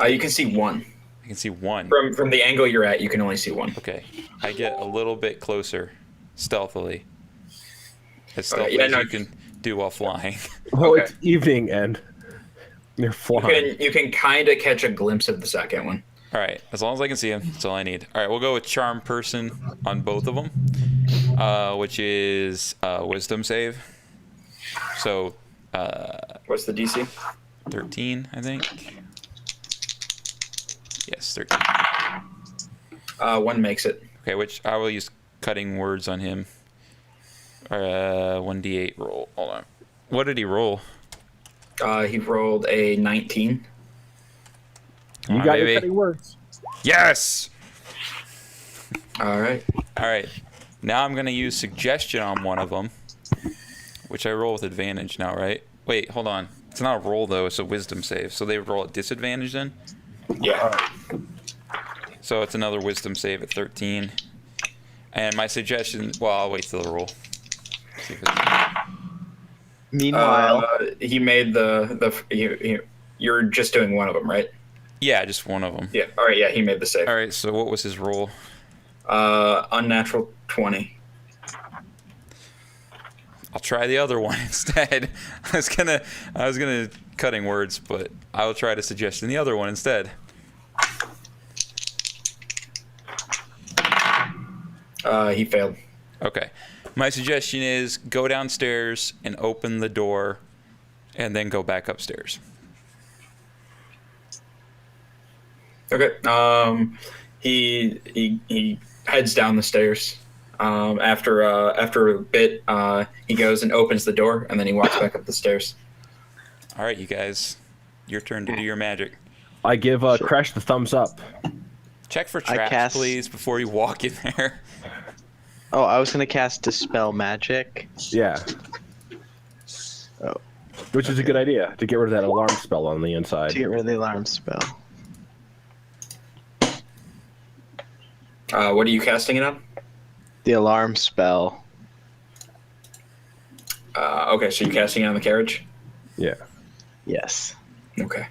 You can see one. I can see one. From the angle you're at, you can only see one. Okay. I get a little bit closer, stealthily. As Okay, stealthy yeah, as no, you can do while flying. Oh, Okay. it's evening and they're flying. You can kind of catch a glimpse of the second one. All right, as long as I can see him, that's all I need. All right, we'll go with Charm Person on both of them, which is Wisdom save. So, What's the DC? 13, I think. Yes, 13. One makes it. Okay, which I will use Cutting Words on him. 1d8 roll. Hold on. What did he roll? He rolled a 19. Come You on, got baby. your cutting words. Yes! All right. All right. Now I'm going to use Suggestion on one of them, which I roll with advantage now, right? Wait, hold on. It's not a roll, though. It's a Wisdom save. So they roll at disadvantage then? Yeah. So it's another Wisdom save at 13. And my suggestion... Well, I'll wait till the roll. See if it's... Meanwhile, he made you're just doing one of them, right? Yeah, just one of them. Yeah. All right. Yeah, he made the save. All right. So what was his roll? Unnatural 20. I'll try the other one instead. I was gonna cutting words, but I will try to suggest the other one instead. He failed. Okay. My suggestion is go downstairs and open the door, and then go back upstairs. Okay. He heads down the stairs. After a bit, he goes and opens the door, and then he walks back up the stairs. All right, you guys, your turn to do your magic. I give Crash the thumbs up. Check for traps, please, before you walk in there. oh, I was gonna cast Dispel Magic. Yeah. Oh. Which is a good idea to get rid of that alarm spell on the inside. To get rid of the alarm spell. What are you casting it on? The alarm spell. Okay, so you're casting it on the carriage? Yeah. Yes. Okay.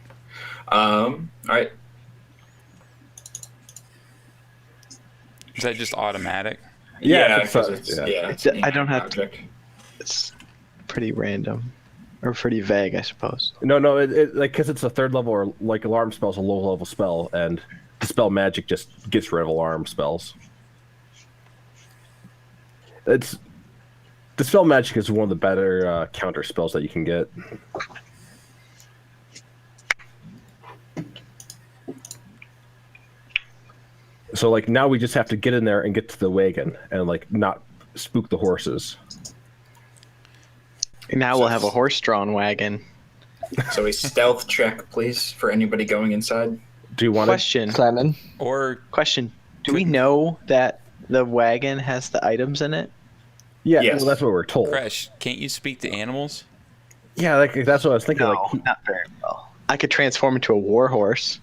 All right. Is that just automatic? Yeah, because it's- it's I don't have to- object. It's pretty random. Or pretty vague, I suppose. No, it like because it's a third level or like alarm spell's a low level spell, and Dispel Magic just gets rid of alarm spells. It's Dispel Magic is one of the better counter spells that you can get. So like now we just have to get in there and get to the wagon and like not spook the horses. Now we'll have a horse-drawn wagon. So a stealth check, please, for anybody going inside. Do you want Question. Simon? Or Question. Do we know that the wagon has the items in it? Yeah, Yes. well, that's what we're told. Crash, can't you speak to animals? Yeah, like that's what I was thinking. No, Like, not very well. I could transform into a war horse.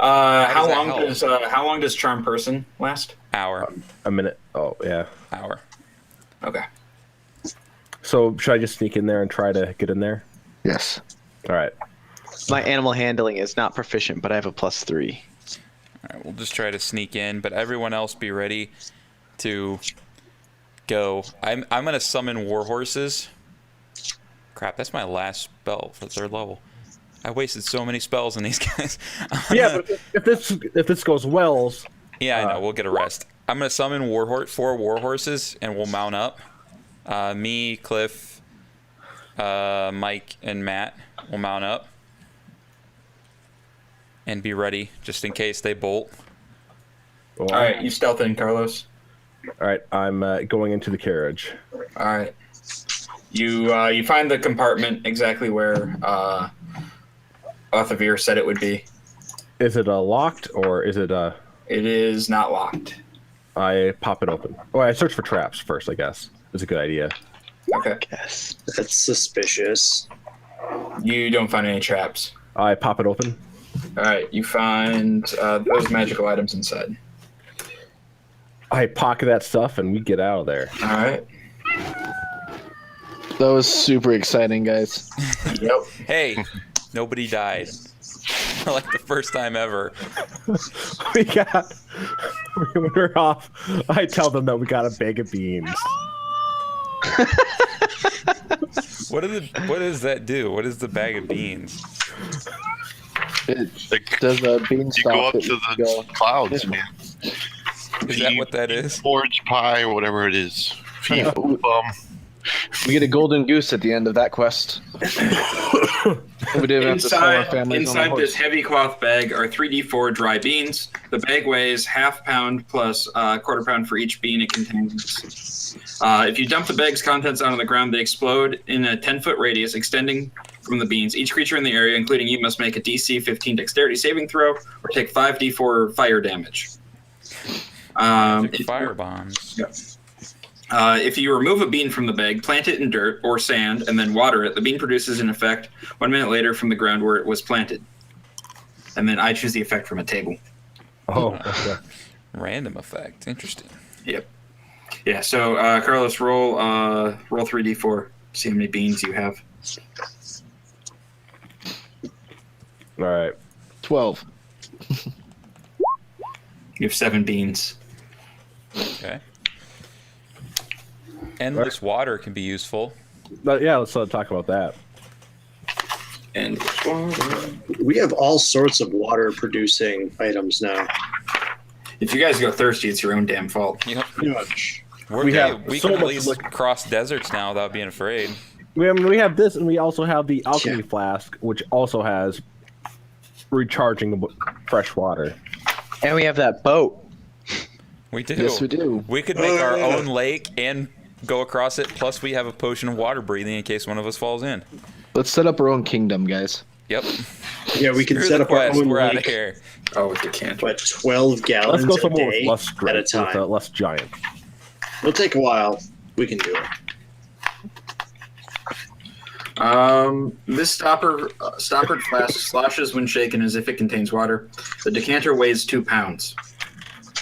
How does that long does Charm Person last? Hour. a minute. Oh yeah. Hour. Okay. So should I just sneak in there and try to get in there? Yes. All right. My animal handling is not proficient, but I have a +3. All right, we'll just try to sneak in, but everyone else be ready to go. I'm gonna summon war horses. Crap, that's my last spell for 3rd level. I wasted so many spells on these guys. Yeah, but if this goes well, Yeah, I know. We'll get a rest. I'm gonna summon 4 war horses, and we'll mount up. Me, Cliff, Mike, and Matt will mount up and be ready just in case they bolt. All right, you stealth in, Carlos. All right. I'm going into the carriage. All right. You find the compartment exactly where Othavir said it would be. Is it locked or is it? It is not locked. I pop it open. Oh, I search for traps first. I guess is a good idea. Okay. Yes. That's suspicious. You don't find any traps. I pop it open. All right. You find those magical items inside. I pocket that stuff and we get out of there. All right. That was super exciting, guys. Yep. Hey, nobody died. For like the first time ever. When we're off, I tell them that we got a bag of beans. What does that do? What is the bag of beans? It Like, does a you beanstalk. go up that to you the go- clouds, man. Is that what that is? Forge pie or whatever it is. Feed We get a golden goose at the end of that quest. We didn't have to sell our families on a Inside horse. this heavy cloth bag are 3d4 dry beans. The bag weighs ½ pound plus quarter pound for each bean it contains. If you dump the bag's contents onto the ground, they explode in a 10-foot radius extending from the beans. Each creature in the area, including you, must make a DC 15 dexterity saving throw or take 5d4 fire damage. Fire bombs. If you remove a bean from the bag, plant it in dirt or sand, and then water it, the bean produces an effect 1 minute later from the ground where it was planted. And then I choose the effect from a table. Oh, okay. Random effect. Interesting. Yep. Yeah. So Carlos, roll 3d4 See how many beans you have. All right. 12. You have 7 beans. Okay. Endless water can be useful. Yeah, let's talk about that. And We have all sorts of water producing items now. if you guys go thirsty, it's your own damn fault. Yep. Pretty much. We have so can at much least liquid. cross deserts now without being afraid. We have this, and we also have the alchemy flask, which also has recharging fresh water. And we have that boat. We do. Yes, we do. We could make our own lake and go across it. Plus, we have a potion of water breathing in case one of us falls in. Let's set up our own kingdom, guys. Yep. Yeah, we can Screw set the up our quest. own We're out of lake, here. Oh, with the canter. but 12 Let's gallons go a somewhere with day less at a strength, with time. less giant. It'll take a while. We can do it. This stoppered flask sloshes when shaken as if it contains water. The decanter weighs 2 pounds.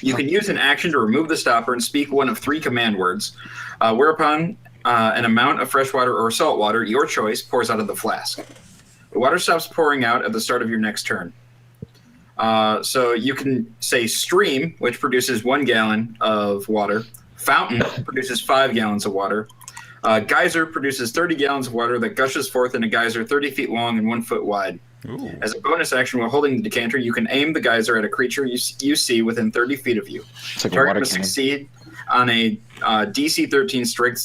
You can use an action to remove the stopper and speak one of 3 command words, whereupon an amount of fresh water or salt water, your choice, pours out of the flask. The water stops pouring out at the start of your next turn. So you can say stream, which produces 1 gallon of water. Fountain produces 5 gallons of water. Geyser produces 30 gallons of water that gushes forth in a geyser 30 feet long and 1 foot wide. Ooh. As a bonus action while holding the decanter, you can aim the geyser at a creature you see within 30 feet of you. It's like a Target water must cannon. succeed on a DC 13 strength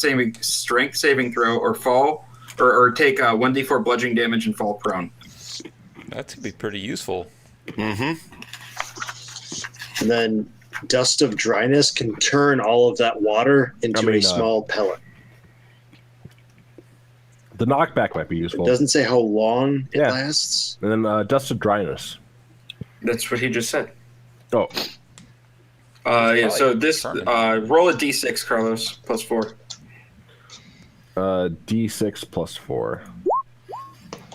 saving throw or fall or take 1d4 bludgeoning damage and fall prone. That could be pretty useful. Mm-hmm. And then dust of dryness can turn all of that water into a small pellet. The knockback might be It useful. doesn't say how long it Yeah. lasts. And then dust of dryness. That's what he just said. Oh, Yeah. So this Charming. roll a d6, Carlos, plus 4. D6 plus 4.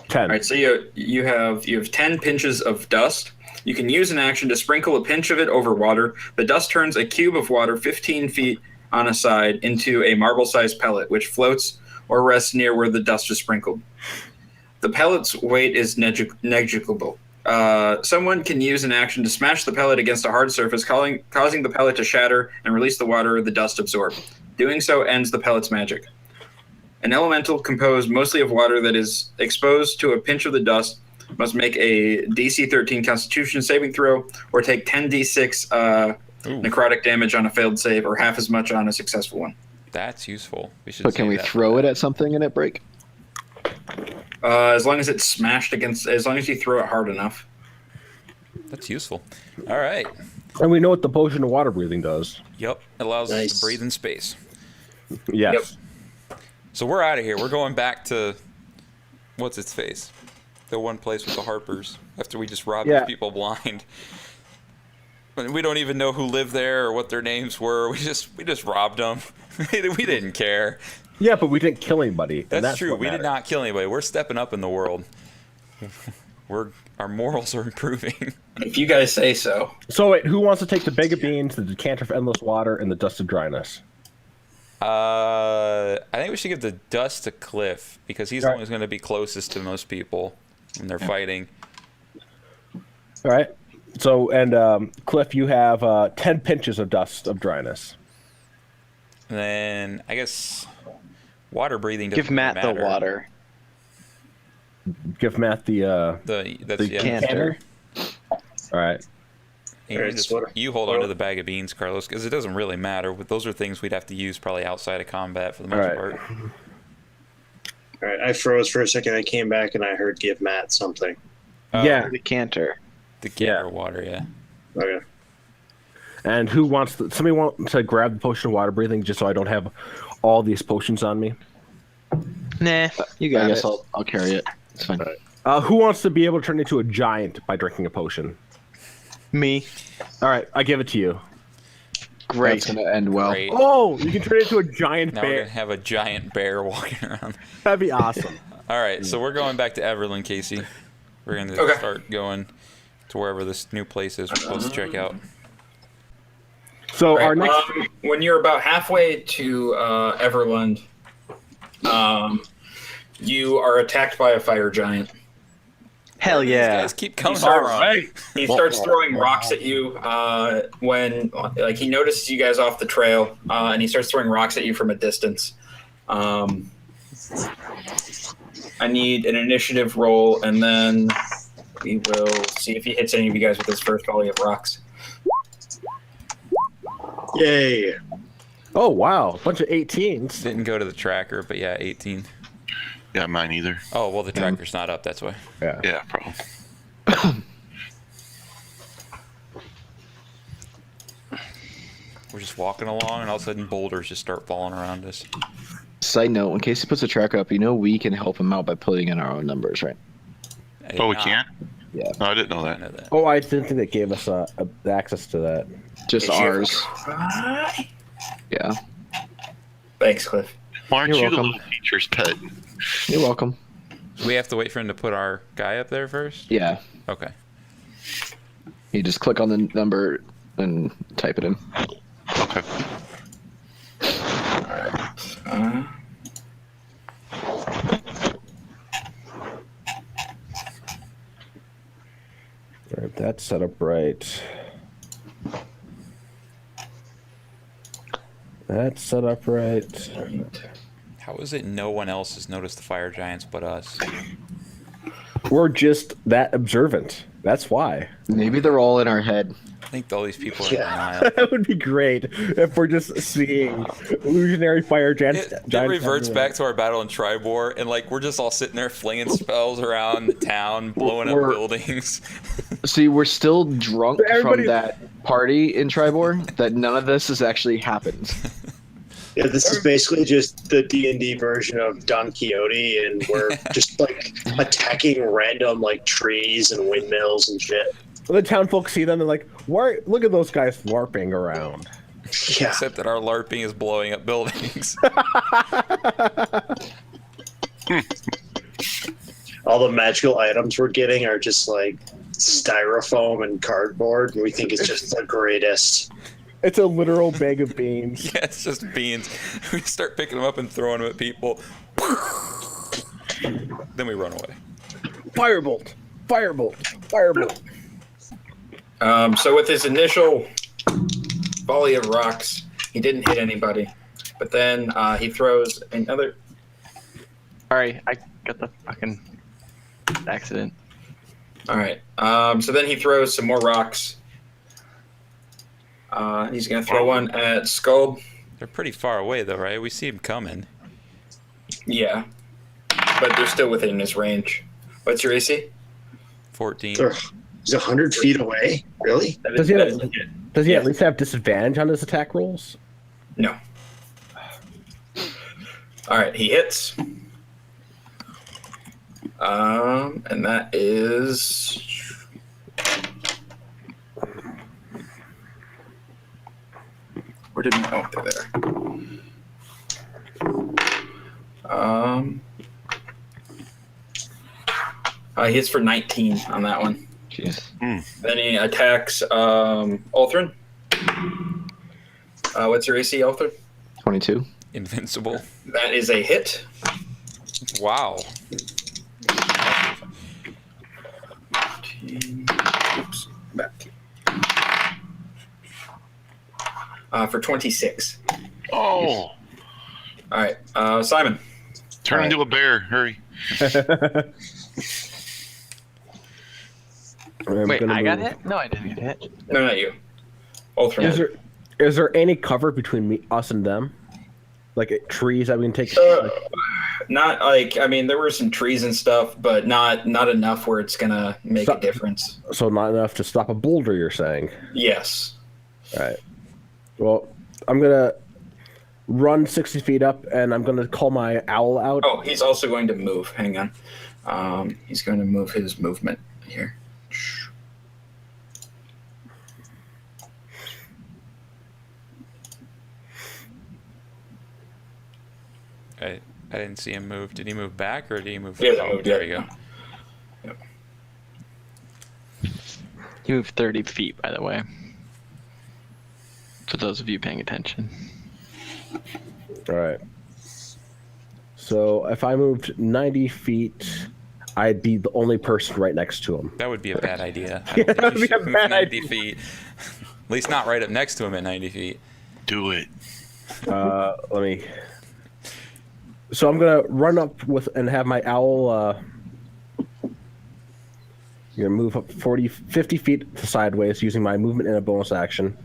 10. All right, so you have 10 pinches of dust. You can use an action to sprinkle a pinch of it over water. The dust turns a cube of water 15 feet on a side into a marble-sized pellet, which floats or rests near where the dust is sprinkled. The pellet's weight is negligible. Someone can use an action to smash the pellet against a hard surface, causing the pellet to shatter and release the water the dust absorbed. Doing so ends the pellet's magic. An elemental composed mostly of water that is exposed to a pinch of the dust must make a DC 13 Constitution saving throw or take 10d6 necrotic damage on a failed save or half as much on a successful one. That's useful. We should. But can say we that. throw it at something and it break? As long as it's smashed against, as long as you throw it hard enough. That's useful. All right. And we know what the potion of water breathing does. Yep. It allows us Nice. to breathe in space. Yes. So we're out of here. We're going back to what's its face, the one place with the Harpers. After we just robbed these people blind. But we don't even know who lived there or what their names were. We just robbed them. We didn't care. Yeah, but we didn't kill anybody. and That's true. what We did matters. not kill anybody. We're stepping up in the world. Our morals are improving. If you guys say so. So wait, who wants to take the bag of beans, the decanter of endless water, and the dust of dryness? I think we should give the dust to Cliff because he's Right. always going to be closest to most people when they're fighting. All right. So, and Cliff, you have 10 pinches of dust of dryness. And then I guess water breathing doesn't Give Matt really the matter. water. Give Matt the That's The yeah. canter. All right. You, Alright, just- so what- you hold on to the bag of beans, Carlos, because it doesn't really matter. But those are things we'd have to use probably outside of combat for the most Alright. part. All right, I froze for a second. I came back and I heard give Matt something. Yeah. The canter. The canter water, yeah. Okay. And who wants to, somebody want to grab the potion of water breathing just so I don't have all these potions on me? Nah, you I got guess it. I'll carry it. It's fine. Who wants to be able to turn into a giant by drinking a potion? Me. All right, I give it to you. Great. That's gonna end well. Great. Oh, you can turn into a giant Now we're bear. gonna have a giant bear walking around. That'd be awesome. All right, so we're going back to Everland, Casey. We're gonna Okay. start going to wherever this new place is we're supposed to check out. So our Right, next, when you're about halfway to Everland, You are attacked by a fire giant. Hell These yeah. guys keep coming All from. He starts throwing rocks at you when he notices you guys off the trail, and he starts throwing rocks at you from a distance. I need an initiative roll, and then we will see if he hits any of you guys with his first volley of rocks. Yay! Oh wow, bunch of 18s. Didn't go to the tracker, but yeah, 18. Yeah, mine either. Oh, well, the tracker's not up, that's why. Yeah. Yeah, problem. We're just walking along, and all of a sudden boulders just start falling around us. Side note: when Casey puts a tracker up, we can help him out by putting in our own numbers, right? I did Oh, we not can't? Yeah. No, I didn't know know that. that. Oh, I didn't think that gave us access to that. Just Did you- ours. Yeah. Thanks, Cliff. Why aren't You're you the welcome. little teacher's pet? You're welcome. Do we have to wait for him to put our guy up there first? Yeah. Okay. You just click on the number and type it in. Okay. All right, that's set up right. That's set up right. How is it no one else has noticed the fire giants but us? We're just that observant. That's why. Maybe they're all in our head. I think all these people are in Yeah. denial. That would be great if we're just seeing illusionary fire giants. It reverts back to our battle in Tribor, and like we're just all sitting there flinging spells around the town, blowing up We're- buildings. See, we're still drunk Everybody- from that party in Tribor that none of this has actually happened. Yeah, this is basically just the D&D version of Don Quixote, and we're just like attacking random like trees and windmills and shit. When the town folks see them, they're like, "Why? Look at those guys LARPing around." Yeah, Except that our LARPing is blowing up buildings. all the magical items we're getting are just like styrofoam and cardboard, and we think it's just the greatest. It's a literal bag of beans. Yeah, it's just beans. We start picking them up and throwing them at people. Then we run away. Firebolt! Firebolt! Firebolt! So with his initial volley of rocks, he didn't hit anybody. But then he throws another. Sorry, I got the fucking accident. All right. So then he throws some more rocks. He's going to throw one at Skull. They're pretty far away, though, right? We see them coming. Yeah. But they're still within his range. What's your AC? 14. He's 100 feet away. Really? Does he have- That is legit. Does he Yeah. at least have disadvantage on his attack rolls? No. All right, he hits. And that is. Where did my? Oh, they're there. He hits for 19 on that one. Jeez. Then he attacks Ulthrin. What's your AC, Ulthrin? 22. Invincible. That is a hit. Wow. Oops, back. For 26. Oh, All right, Simon. turn into a bear. Hurry. Wait, I got hit? No, I didn't get hit. No, not you. Ulthrin. Is there any cover between us and them? Like trees that we can take? Not like, I mean, there were some trees and stuff, but not enough where it's gonna make a difference. So not enough to stop a boulder, you're saying? Yes. All right. Well, I'm gonna run 60 feet up, and I'm gonna call my owl out. Oh, he's also going to move. Hang on. He's going to move his movement here. I didn't see him move. Did he move back or did he move? He hasn't Oh, moved there yet. you go. You moved 30 feet, by the way. For those of you paying attention. All right. So if I moved 90 feet, I'd be the only person right next to him. That would be a bad idea. I Yeah, don't that think you would be a should move bad 90 idea. feet. At least not right up next to him at 90 feet. Do it. Let me. So I'm gonna run up with and have my owl. You're gonna move up 50 feet sideways using my movement and a bonus action.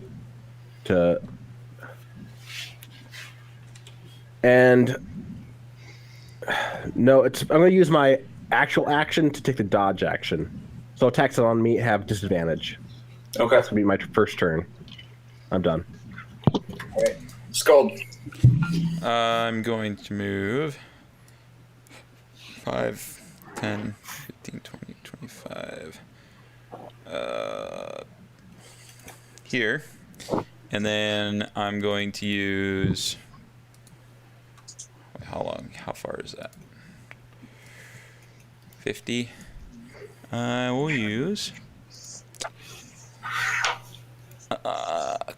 And no, I'm gonna use my actual action to take the dodge action. So attacks on me have disadvantage. Okay. That's gonna be my first turn. I'm done. All right. Scald. I'm going to move 5, 10, 15, 20, 25. Here. And then I'm going to use... Wait, how long? How far is that? 50. I will use...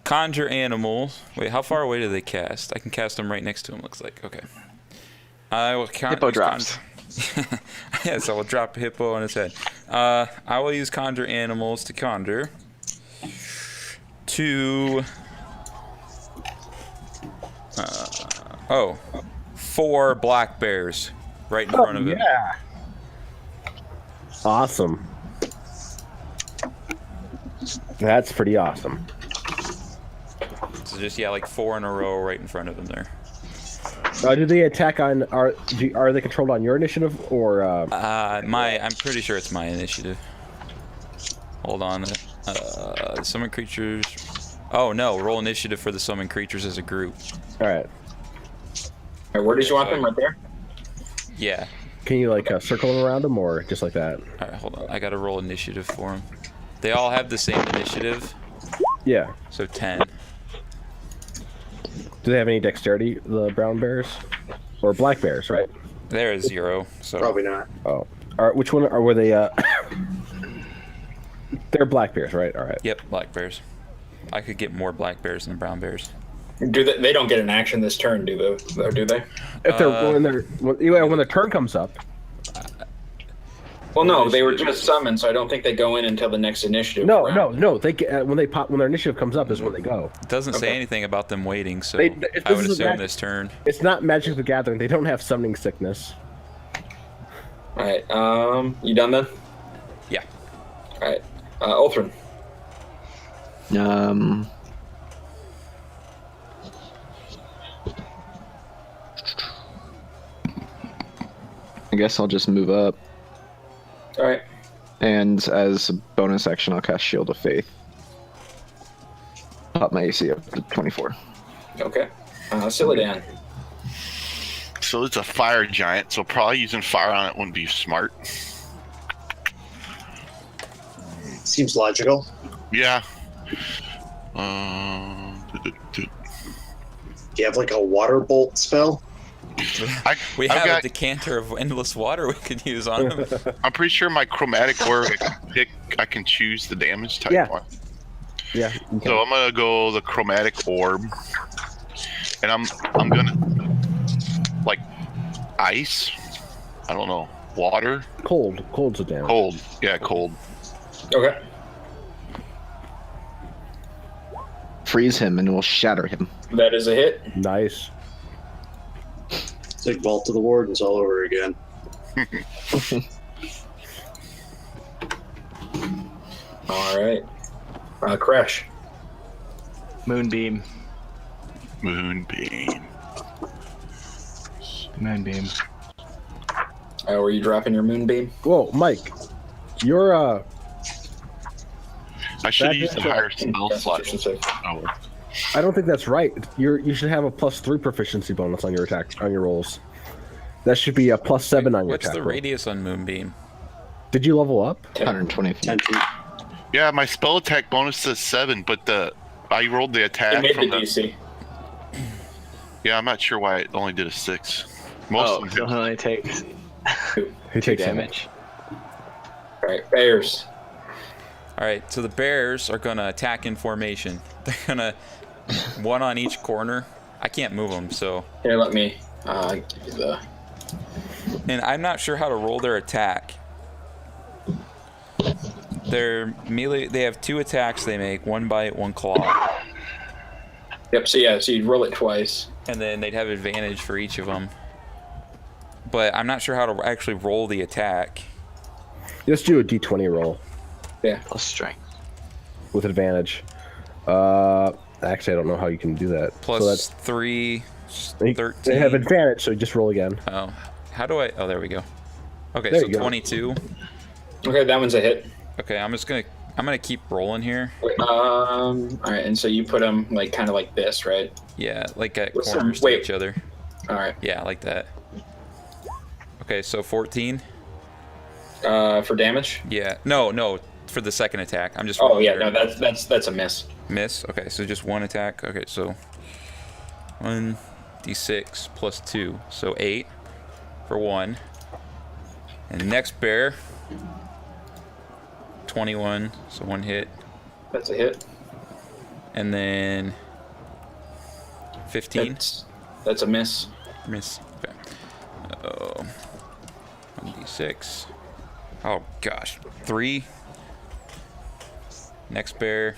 conjure animals. Wait, how far away do they cast? I can cast them right next to him, looks like. Okay. I will Hippo drops. Yes, I will drop a hippo on his head. I will use conjure animals to conjure. To... 4 black bears right in front of him. Yeah. Awesome. That's pretty awesome. So just, yeah, like 4 in a row right in front of him there. Do they attack on? Are they controlled on your initiative or? I'm pretty sure it's my initiative. Hold on. Summon creatures. Oh no, roll initiative for the summon creatures as a group. All right. All right, where did you want them? Right there? Yeah. Can you like circle around them or just like that? All right, hold on. I gotta roll initiative for them. They all have the same initiative, Yeah. so 10. Do they have any dexterity? The brown bears, or black bears, right? They're at 0. So Probably not. Oh. All right. Which one were they? They're black bears, right? All right. Yep, black bears. I could get more black bears than brown bears. Do they don't get an action this turn, do they? Or do they? If they're when the turn comes up. Well, no, they were just summoned, so I don't think they go in until the next initiative. No, round. no. They get when their initiative comes up is when they go. It doesn't say Okay. anything about them waiting, so This I would is a assume mag- this turn. It's not Magic the Gathering. They don't have summoning sickness. All right. You done then? Yeah. All right. Ultron. I guess I'll just move up, All right. and as a bonus action, I'll cast Shield of Faith. Up my AC up to 24. Okay. Siladan. So it's a fire giant, so probably using fire on it wouldn't be smart. Seems logical. Yeah. Do you have like a water bolt spell? We I've have got- a decanter of endless water we could use on him. I'm pretty sure my chromatic orb, I can choose the damage type Yeah. one. Yeah. So I'm gonna go the chromatic orb, and I'm gonna like ice. I don't know, water, Cold's a damage. cold. Yeah, cold. Okay. Freeze him, and we'll shatter him. That is a hit. Nice. It's like Vault of the Wardens all over again. All right. Crash. Moonbeam. Moonbeam. Moonbeam. Were you dropping your moonbeam? Whoa, Mike, you're I should have That used the is higher spell slot. Constitution save. Oh, I don't think that's right. You should have a +3 proficiency bonus on your rolls. That should be a +7 on your What's attack the roll. radius on Moonbeam? Did you level up? 120 feet. 10 feet. yeah, my spell attack bonus says 7, but I rolled the It attack made from the the. DC. Yeah, I'm not sure why it only did a 6. Most Oh, of so it them. only takes He 2 takes damage. All right. Bears. All right, so the bears are gonna attack in formation. They're gonna one on each corner. I can't move them, so Here, let me give you the. And I'm not sure how to roll their attack. Their melee, they have 2 attacks they make, 1 bite, 1 claw. Yep. So you'd roll it twice. And then they'd have advantage for each of them. But I'm not sure how to actually roll the attack. Just do a d20 roll Yeah. Plus strength. with advantage. Actually, I don't know how you can do that. Plus So that's 3, they 13. have advantage, so just roll again. Oh, how do I? Oh, there we go. Okay, There so you go. 22. Okay, that one's a hit. Okay, I'm gonna keep rolling here. Wait, all right, and so you put them like kind of like this, right? Yeah, like at What's corners some- to wait. each other. All right. Yeah, like that. Okay, so 14. For damage. Yeah, no, for the second attack. I'm just. Oh rolling yeah, here. no, that's a miss. Miss. Okay, so just 1 attack. Okay, so 1d6 plus 2, so 8 for 1. And next bear, 21, so 1 hit, That's a hit. and then 15. That's a miss. Miss. Okay. 1d6. Oh gosh, 3. Next bear.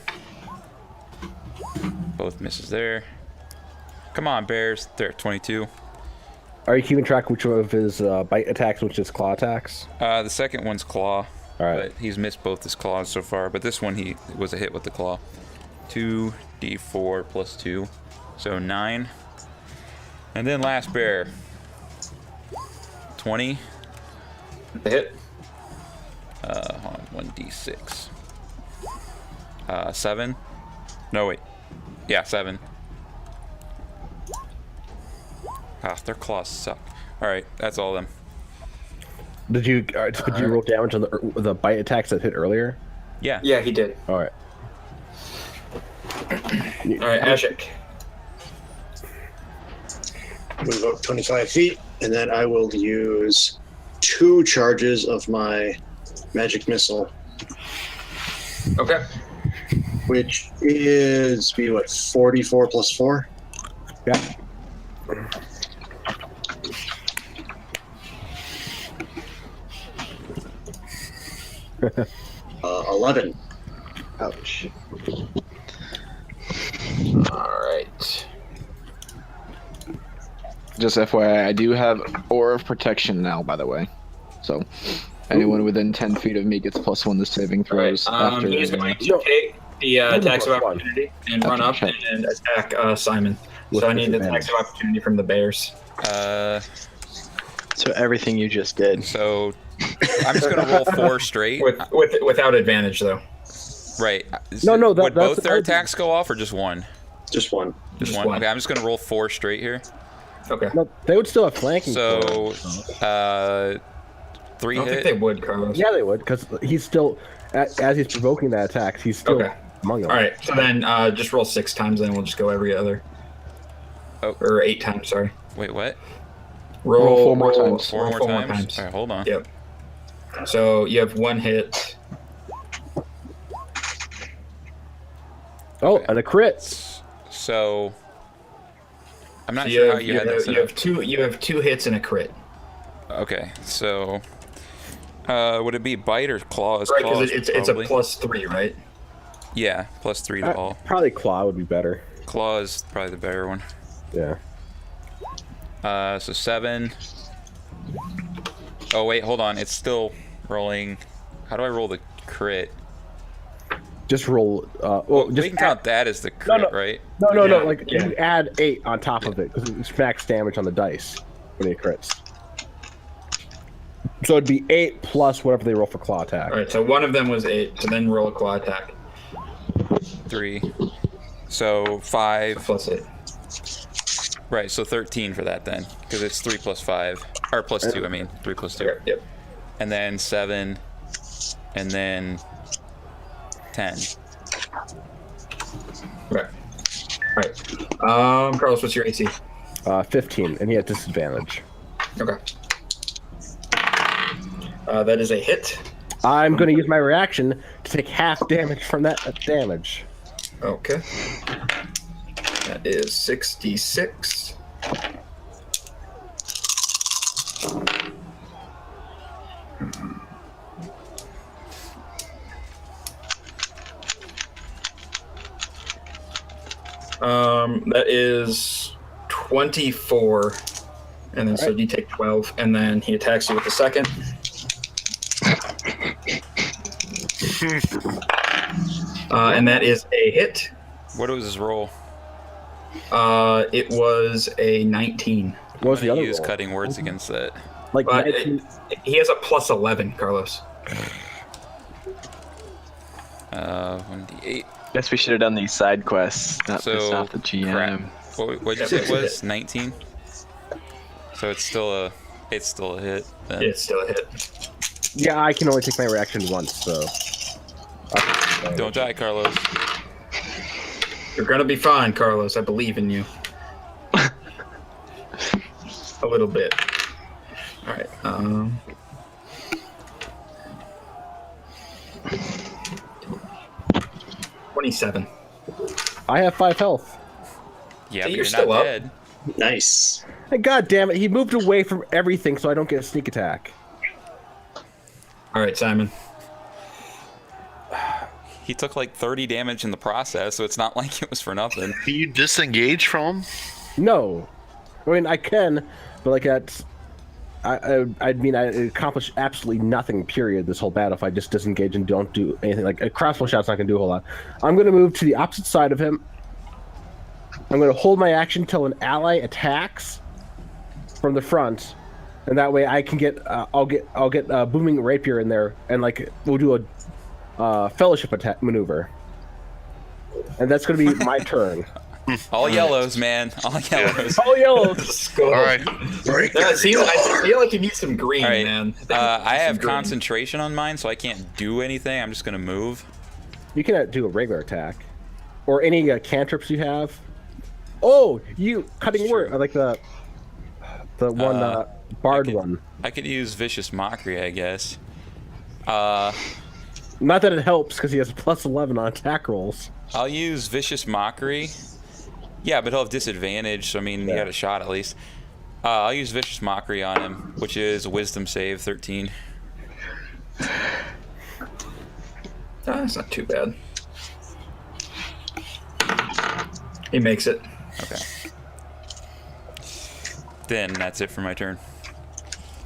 Both misses there. Come on, bears. There, 22. Are you keeping track which one of his bite attacks, which is claw attacks? The second one's claw. All right. But he's missed both his claws so far. But this one, he was a hit with the claw. 2d4 plus 2. So 9. And then last bear. 20. The hit. Hold on, 1d6. 7. No, wait. Yeah, 7. Ah, their claws suck. Alright, that's all of them. Did you roll damage on the bite attacks that hit earlier? Yeah. Yeah, he did. All right. All right, Ashik. Move up 25 feet, and then I will use 2 charges of my magic missile, Okay. which is 44 plus 4? Yeah. 11. Ouch. All right. Just FYI, I do have Aura of Protection now, by the way. So, anyone within 10 feet of me gets +1 to saving All right. throws after. He's going to No. take the attacks of +1. opportunity and run up Okay. and attack Simon. With So I need the disadvantage. attacks of opportunity from the bears. So everything you just did. So I'm just gonna roll 4 straight. Without advantage though. Right. No, Would that's- both their that's- attacks go off or just one? Just one. Just Just one. one. Okay, I'm just gonna roll 4 straight here. Okay. No, they would still have flanking. So, for 3 I don't think hit. they would, Carlos. yeah, they would, because he's still, as he's provoking that attack, he's still Okay. among them. All right. So then just roll 6 times, then we'll just go every other. Oh. Or 8 times. Sorry. Wait, what? Roll 4 more times. 4 roll more times? All right, hold on. Yep. So you have 1 hit. Oh, and a crit. So, I'm not So sure how you had that set you up. have 2. You have 2 hits and a crit. Okay, so would it be bite or claws? Right, Claws, because it's a probably. +3, right? Yeah, +3 to all. Probably claw would be better. Claw is probably the better one. Yeah. So 7. Oh wait, hold on. It's still rolling. How do I roll the crit? Just roll. Well, Well, we just can count that as the crit, No, no. right? No. Yeah, Like yeah. you add 8 on top of it because it's max damage on the dice when he crits. So it'd be 8 plus whatever they roll for claw attack. All right. So one of them was 8. So then roll a claw attack 3. So 5. +8. Right, so 13 for that then, because it's 3 plus 5, or plus 2. I mean, 3 plus 2, Okay. Yep. and then 7, and then 10. Right. All right. Carlos, what's your AC? 15, and he has disadvantage. Okay. That is a hit. I'm going to use my reaction to take half damage from that damage. Okay. That is 66. That is 24. And then so you take 12, and then he attacks you with the second. And that is a hit. What was his roll? It was a 19. What was the other Use roll? cutting words against that. Like, He has a plus 11, Carlos. 1d8. Guess we should have done these side quests. Not piss So, off the GM. crap. What'd you say it was? 19? So it's still a hit. Then. It's still a hit. yeah, I can only take my reaction once, so. Don't die, Carlos. You're gonna be fine, Carlos. I believe in you. A little bit. All right. 27. I have 5 health. Yeah, So but you're you're still not up. dead. Nice. And god damn it, he moved away from everything so I don't get a sneak attack. All right, Simon. He took like 30 damage in the process, so it's not like it was for nothing. Can you disengage from him? No. I mean, I can, but like that's... I mean, I accomplished absolutely nothing, period, this whole battle if I just disengage and don't do anything. Like, a crossbow shot's not going to do a whole lot. I'm going to move to the opposite side of him. I'm going to hold my action until an ally attacks from the front, and that way I can get, I'll get Booming Rapier in there, and like, we'll do a fellowship attack maneuver. And that's going to be my turn. All yellows, man. All yellows. All yellows! Let's go. All right. I feel like you need some green, All right. man. I have Some green. concentration on mine, so I can't do anything. I'm just gonna move. You can do a regular attack. Or any cantrips you have. Oh, you cutting word. I like the one bard one. I could use vicious mockery, I guess. Not that it helps because he has a plus 11 on attack rolls. I'll use vicious mockery. Yeah, but he'll have disadvantage, so I mean, he got a shot at least. I'll use vicious mockery on him, which is a wisdom save, 13. That's not too bad. He makes it. Okay. Then that's it for my turn.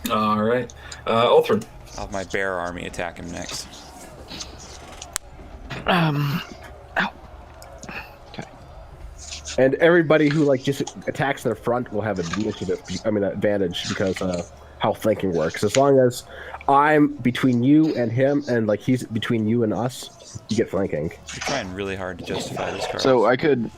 All right. Ultron. I'll have my bear army attack him next. And everybody who like just attacks their front will have advantage because of how flanking works. As long as I'm between you and him, and like he's between you and us, you get flanking. You're trying really hard to justify this card. So I could,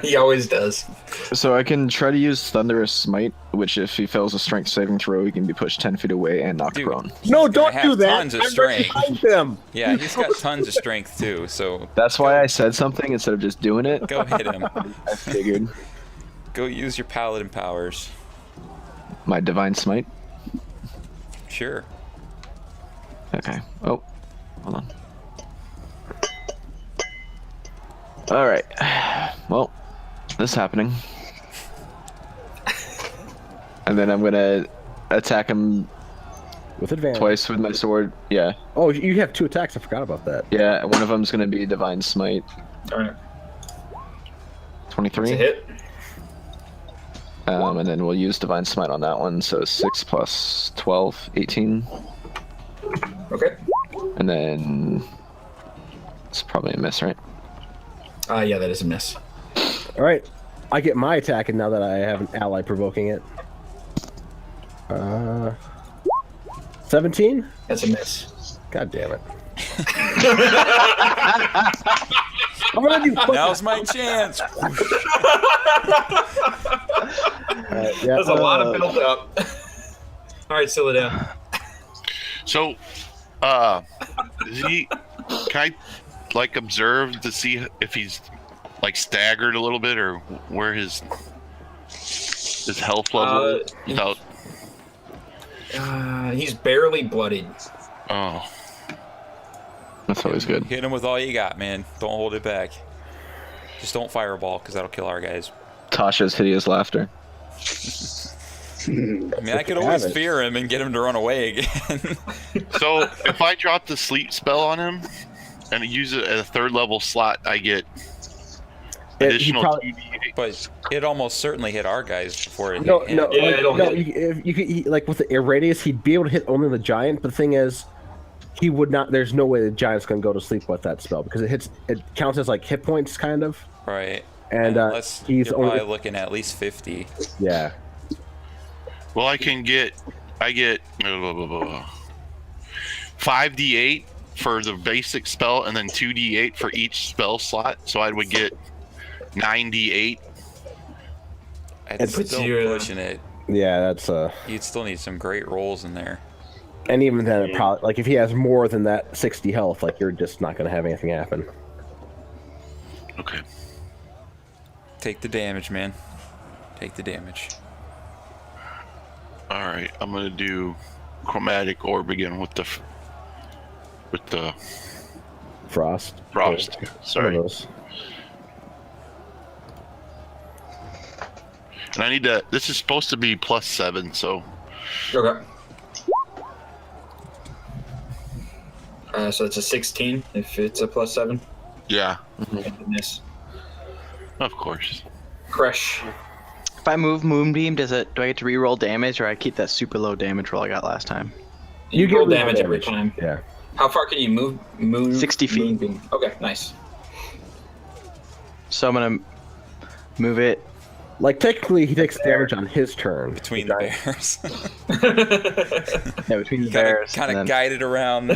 He always does. so I can try to use Thunderous Smite, which if he fails a Strength saving throw, he can be pushed 10 feet away and knocked Dude, prone. No, gonna don't have do that. tons of I'm right strength. behind him. Yeah, he's got tons of strength too, so That's why I said something instead of just doing it. go hit him. I figured. Go use your paladin powers. My Divine Smite. Sure. Okay. Oh, hold on. All right. Well, this is happening. And then I'm gonna attack him With advantage. twice with my sword. Yeah. Oh, you have 2 attacks. I forgot about that. Yeah. One of them's gonna be Divine Smite. All right. 23. It's a hit. And then we'll use Divine Smite on that one. So 6 plus 12, 18. Okay. And then it's probably a miss, right? Yeah, that is a miss. All right, I get my attack, and now that I have an ally provoking it. 17? That's a miss. God damn it. I'm gonna do Now's my chance. yeah, That's a lot of build up. All right, slow it down. So, is he? Can I like observe to see if he's like staggered a little bit or where his health level is without? He's barely bloodied. Oh, That's always good. Hit him with all you got, man. Don't hold it back. Just don't fireball, because that'll kill our guys. Tasha's hideous laughter. I mean, I could always fear him and get him to run away again. so if I drop the sleep spell on him and use it at a 3rd level slot, I get additional probably- 2d8. But it almost certainly hit our guys before it No, hit him. no, Yeah, like, it'll no. hit. If you could, like with the radius, he'd be able to hit only the giant. But the thing is, he would not. There's no way the giant's gonna go to sleep with that spell because it hits. It counts as like hit points, kind of. Right. And unless he's you're only probably looking at least 50. yeah. Well, I get 5d8 for the basic spell, and then 2d8 for each spell slot. So I would get 9d8. It's It's still your- pushing it. Yeah, that's You'd still need some great rolls in there. and even then, it probably like if he has more than that 60 health, like you're just not gonna have anything happen. Okay. Take the damage, man. Take the damage. All right. I'm gonna do chromatic orb again with the Frost. frost. One of Sorry. those. And I need to. This is supposed to be +7, so Okay. So it's a 16 if it's a +7. yeah, Miss. of course. Crush. If I move Moonbeam, do I get to reroll damage, or I keep that super low damage roll I got last time? You get roll reroll damage every damage. time. Yeah. How far can you move? 60 feet. Moonbeam? Okay, nice. So I'm gonna move it. Like technically, he takes damage on his turn. Between the giant- bears. Yeah, between the bears. Kind and of then guided around.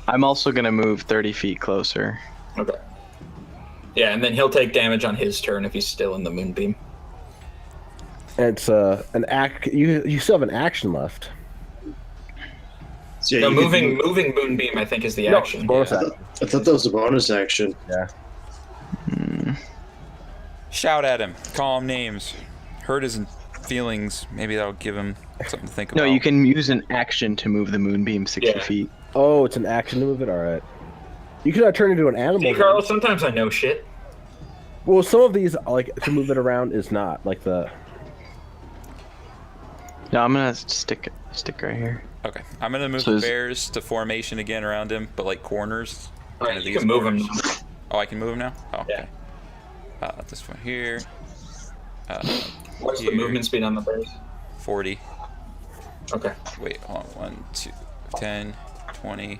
I'm also gonna move 30 feet closer. Okay. Yeah, and then he'll take damage on his turn if he's still in the moonbeam. And it's an act. You still have an action left. So, yeah, No, you could moving moonbeam I think is the No, action. bonus I action. thought that was a bonus action. Yeah. Shout at him. Call him names. Hurt his feelings. Maybe that'll give him something to think about. No, you can use an action to move the Moonbeam 60 Yeah. feet. Oh, it's an action to move it. All right. You could turn into an animal. See, then. Carl, sometimes I know shit. Well, some of these like to move it around is not like the. No, I'm gonna stick right here. Okay. I'm going to move So the is- bears to formation again around him, but like corners. All right, Kinda you these can move him. corners. Oh, I can move him now? Oh, Yeah. okay. This one here. What's the Here. movement speed on the bears? 40. Okay. Wait, hold on. 1, 2, 10, 20.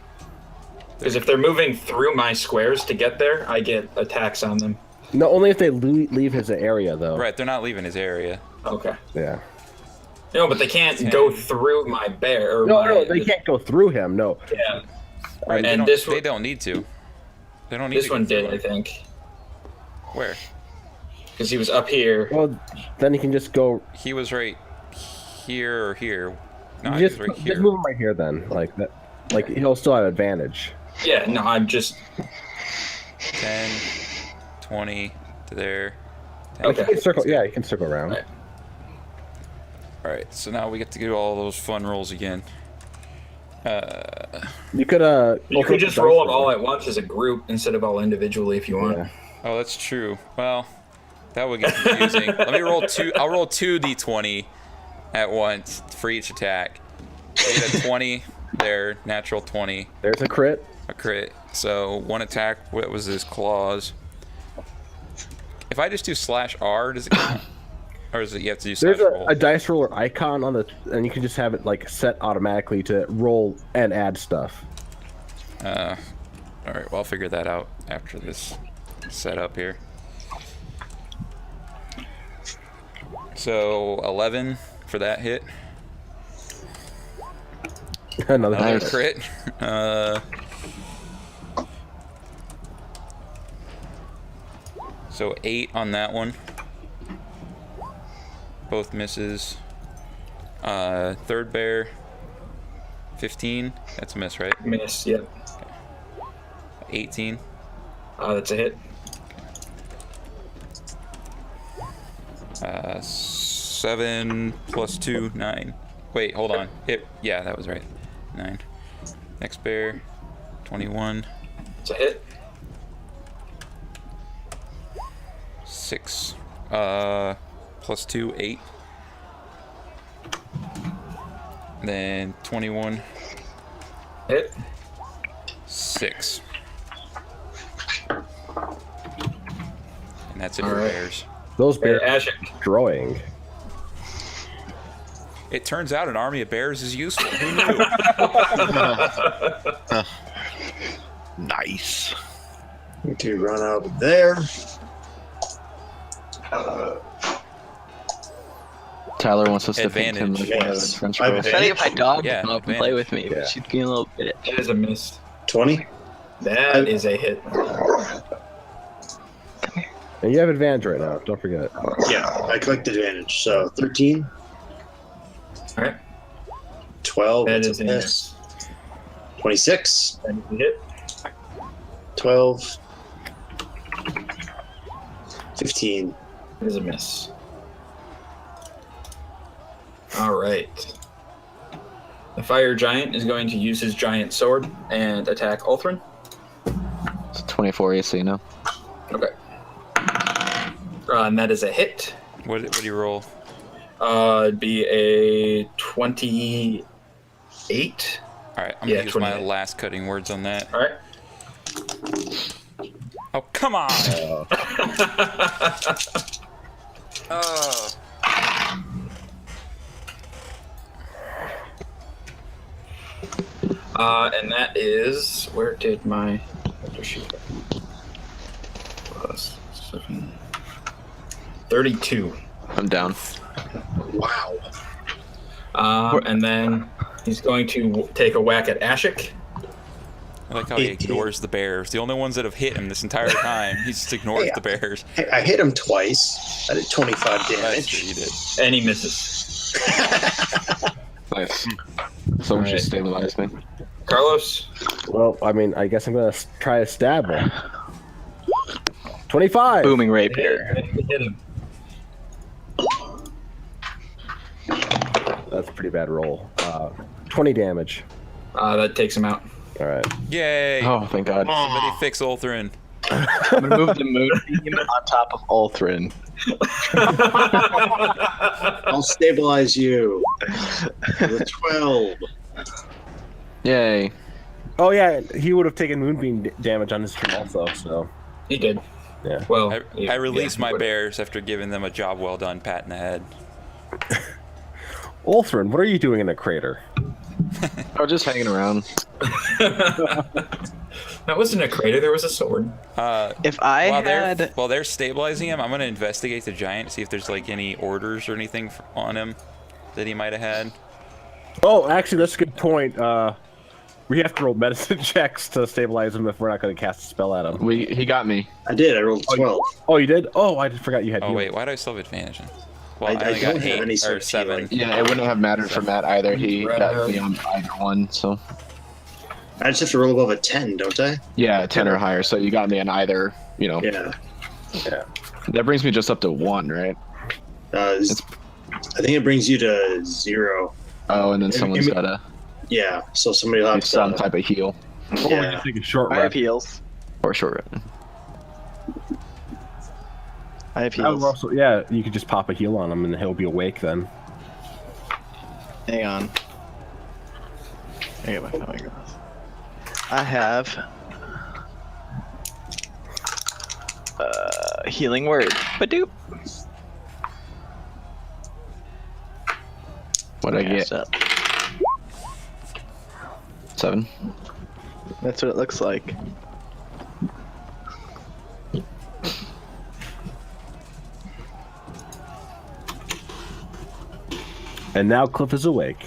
Because if they're moving through my squares to get there, I get attacks on them. No, only if they leave his area though. Right, they're not leaving his area. Okay. Yeah. No, but they can't 10. go through my bear. Or No, my, no, they can't go through him. No. Yeah. Right, And they this don't, one- they don't need to. They don't need This to go one did, through I it. think. Where? Because he was up here. Well, then he can just go. He was right here or here. No, he just, was right just here. move him right here then. Like that. Like he'll still have advantage. Yeah, no, I'm just. 10, 20 to there. 10. Like, Okay. he can circle. Yeah, he can circle around. Right. Alright, so now we get to do all those fun rolls again. You could You could just roll them all at once as a group instead of all individually if you want. Yeah. Oh, that's true. Well, that would get confusing. Let me roll two. I'll roll 2 d20 at once for each attack. So you get a 20 there, natural 20, There's a crit. a crit. So one attack, what was his claws? If I just do /R, does it count? Or is it you have to do There's /roll? a dice roller icon on the, and you can just have it like set automatically to roll and add stuff. Alright, well, I'll figure that out after this setup here. So 11 for that hit. Another Another dice. crit. So 8 on that one. Both misses. Third bear. 15. That's a miss, right? Miss, yep. 18. That's a hit. 7 plus 2, 9. Wait, hold on. Yeah, that was right. 9. Next bear. 21. It's a hit. 6. Plus 2, 8. Then 21. Hit. 6. And that's it All for right. bears. Those bears Ashik. are destroying. It turns out an army of bears is useful. Who knew? Nice. To run out of there. Tyler wants us to paint him Advantage. like one of Yes. the French I boys. bet. I think if my dog Yeah, would come up and play advantage. with me, Yeah. but she'd get a little bit. It is a miss. 20. That is a hit. And you have advantage right now. Don't forget. Yeah, I clicked advantage. So 13, All right. 12. That That's is a a miss. 26, That is a hit. 12, 15. That is a miss. All right. The fire giant is going to use his giant sword and attack Ulthrin. It's 24 AC now. Okay. And that is a hit. What do you roll? It'd be a 28. All right, I'm Yeah, gonna use my 28. last cutting words on that. All right. Oh, come on! Oh. And that is where did my character sheet go? Plus 7. 32. I'm down. Wow. And then he's going to take a whack at Ashik. I like how he 18. ignores the bears. The only ones that have hit him this entire time. He just ignores Hey, the bears. Hey, I hit him twice. I did 25 That's true, damage. he did. And he misses. Nice. Someone Alright. should stabilize me. Carlos. Well, I mean, I guess I'm gonna try to stab him. 25. Booming rapier. Hit him. That's a pretty bad roll. 20 damage. That takes him out. All right. Yay! Oh, thank God. Somebody fix Ulthrin. I'm gonna move the moonbeam on top of Ulthrin. I'll stabilize you. With 12. Yay. Oh yeah, he would have taken moonbeam damage on his turn also. So He did. yeah. Well, I released my but- bears after giving them a job well done pat in the head. Ulthrin, what are you doing in the crater? I was just hanging around. That wasn't a crater. There was a sword. If I had, While they're starbalizing him, I'm gonna investigate the giant, see if there's like any orders or anything on him that he might have had. Oh, actually, that's a good point. We have to roll medicine checks to stabilize him if we're not going to cast a spell at him. He got me. I did. I rolled 12. Oh, you did? Oh, I just forgot you had. Oh healing. wait, why do I still have advantage? Well, I only don't got have 8 any sort or of 7. healing. Yeah, it wouldn't have mattered for Matt either. He got me on either one, so. I just have to roll above a 10, don't I? Yeah, 10 or higher. So you got me on either, Yeah. That brings me just up to 1, right? I think it brings you to 0. Oh, and then Give someone's me- got to Yeah, so somebody will do have some to. type of heal Or Yeah. just take a short I have rest. heals. or short. I have Oh, heals. also, yeah, you could just pop a heal on him and he'll be awake then. Hang on. I get my phone across. I have healing word. Badoop. What'd I get? Up. 7. That's what it looks like. And now Cliff is awake.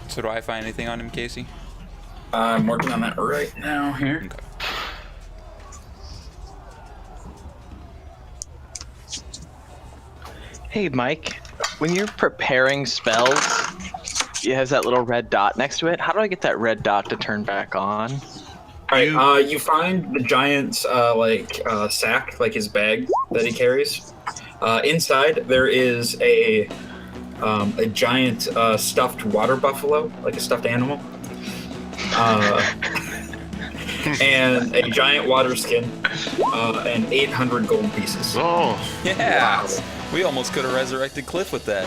So do I find anything on him, Casey? I'm working on that right now here. Okay. Hey, Mike. When you're preparing spells, it has that little red dot next to it. How do I get that red dot to turn back on? All right. You find the giant's sack, like his bag that he carries. Inside there is a giant stuffed water buffalo, like a stuffed animal, and a giant water skin, and 800 gold pieces. Oh, Yeah! We almost could have resurrected Cliff with that.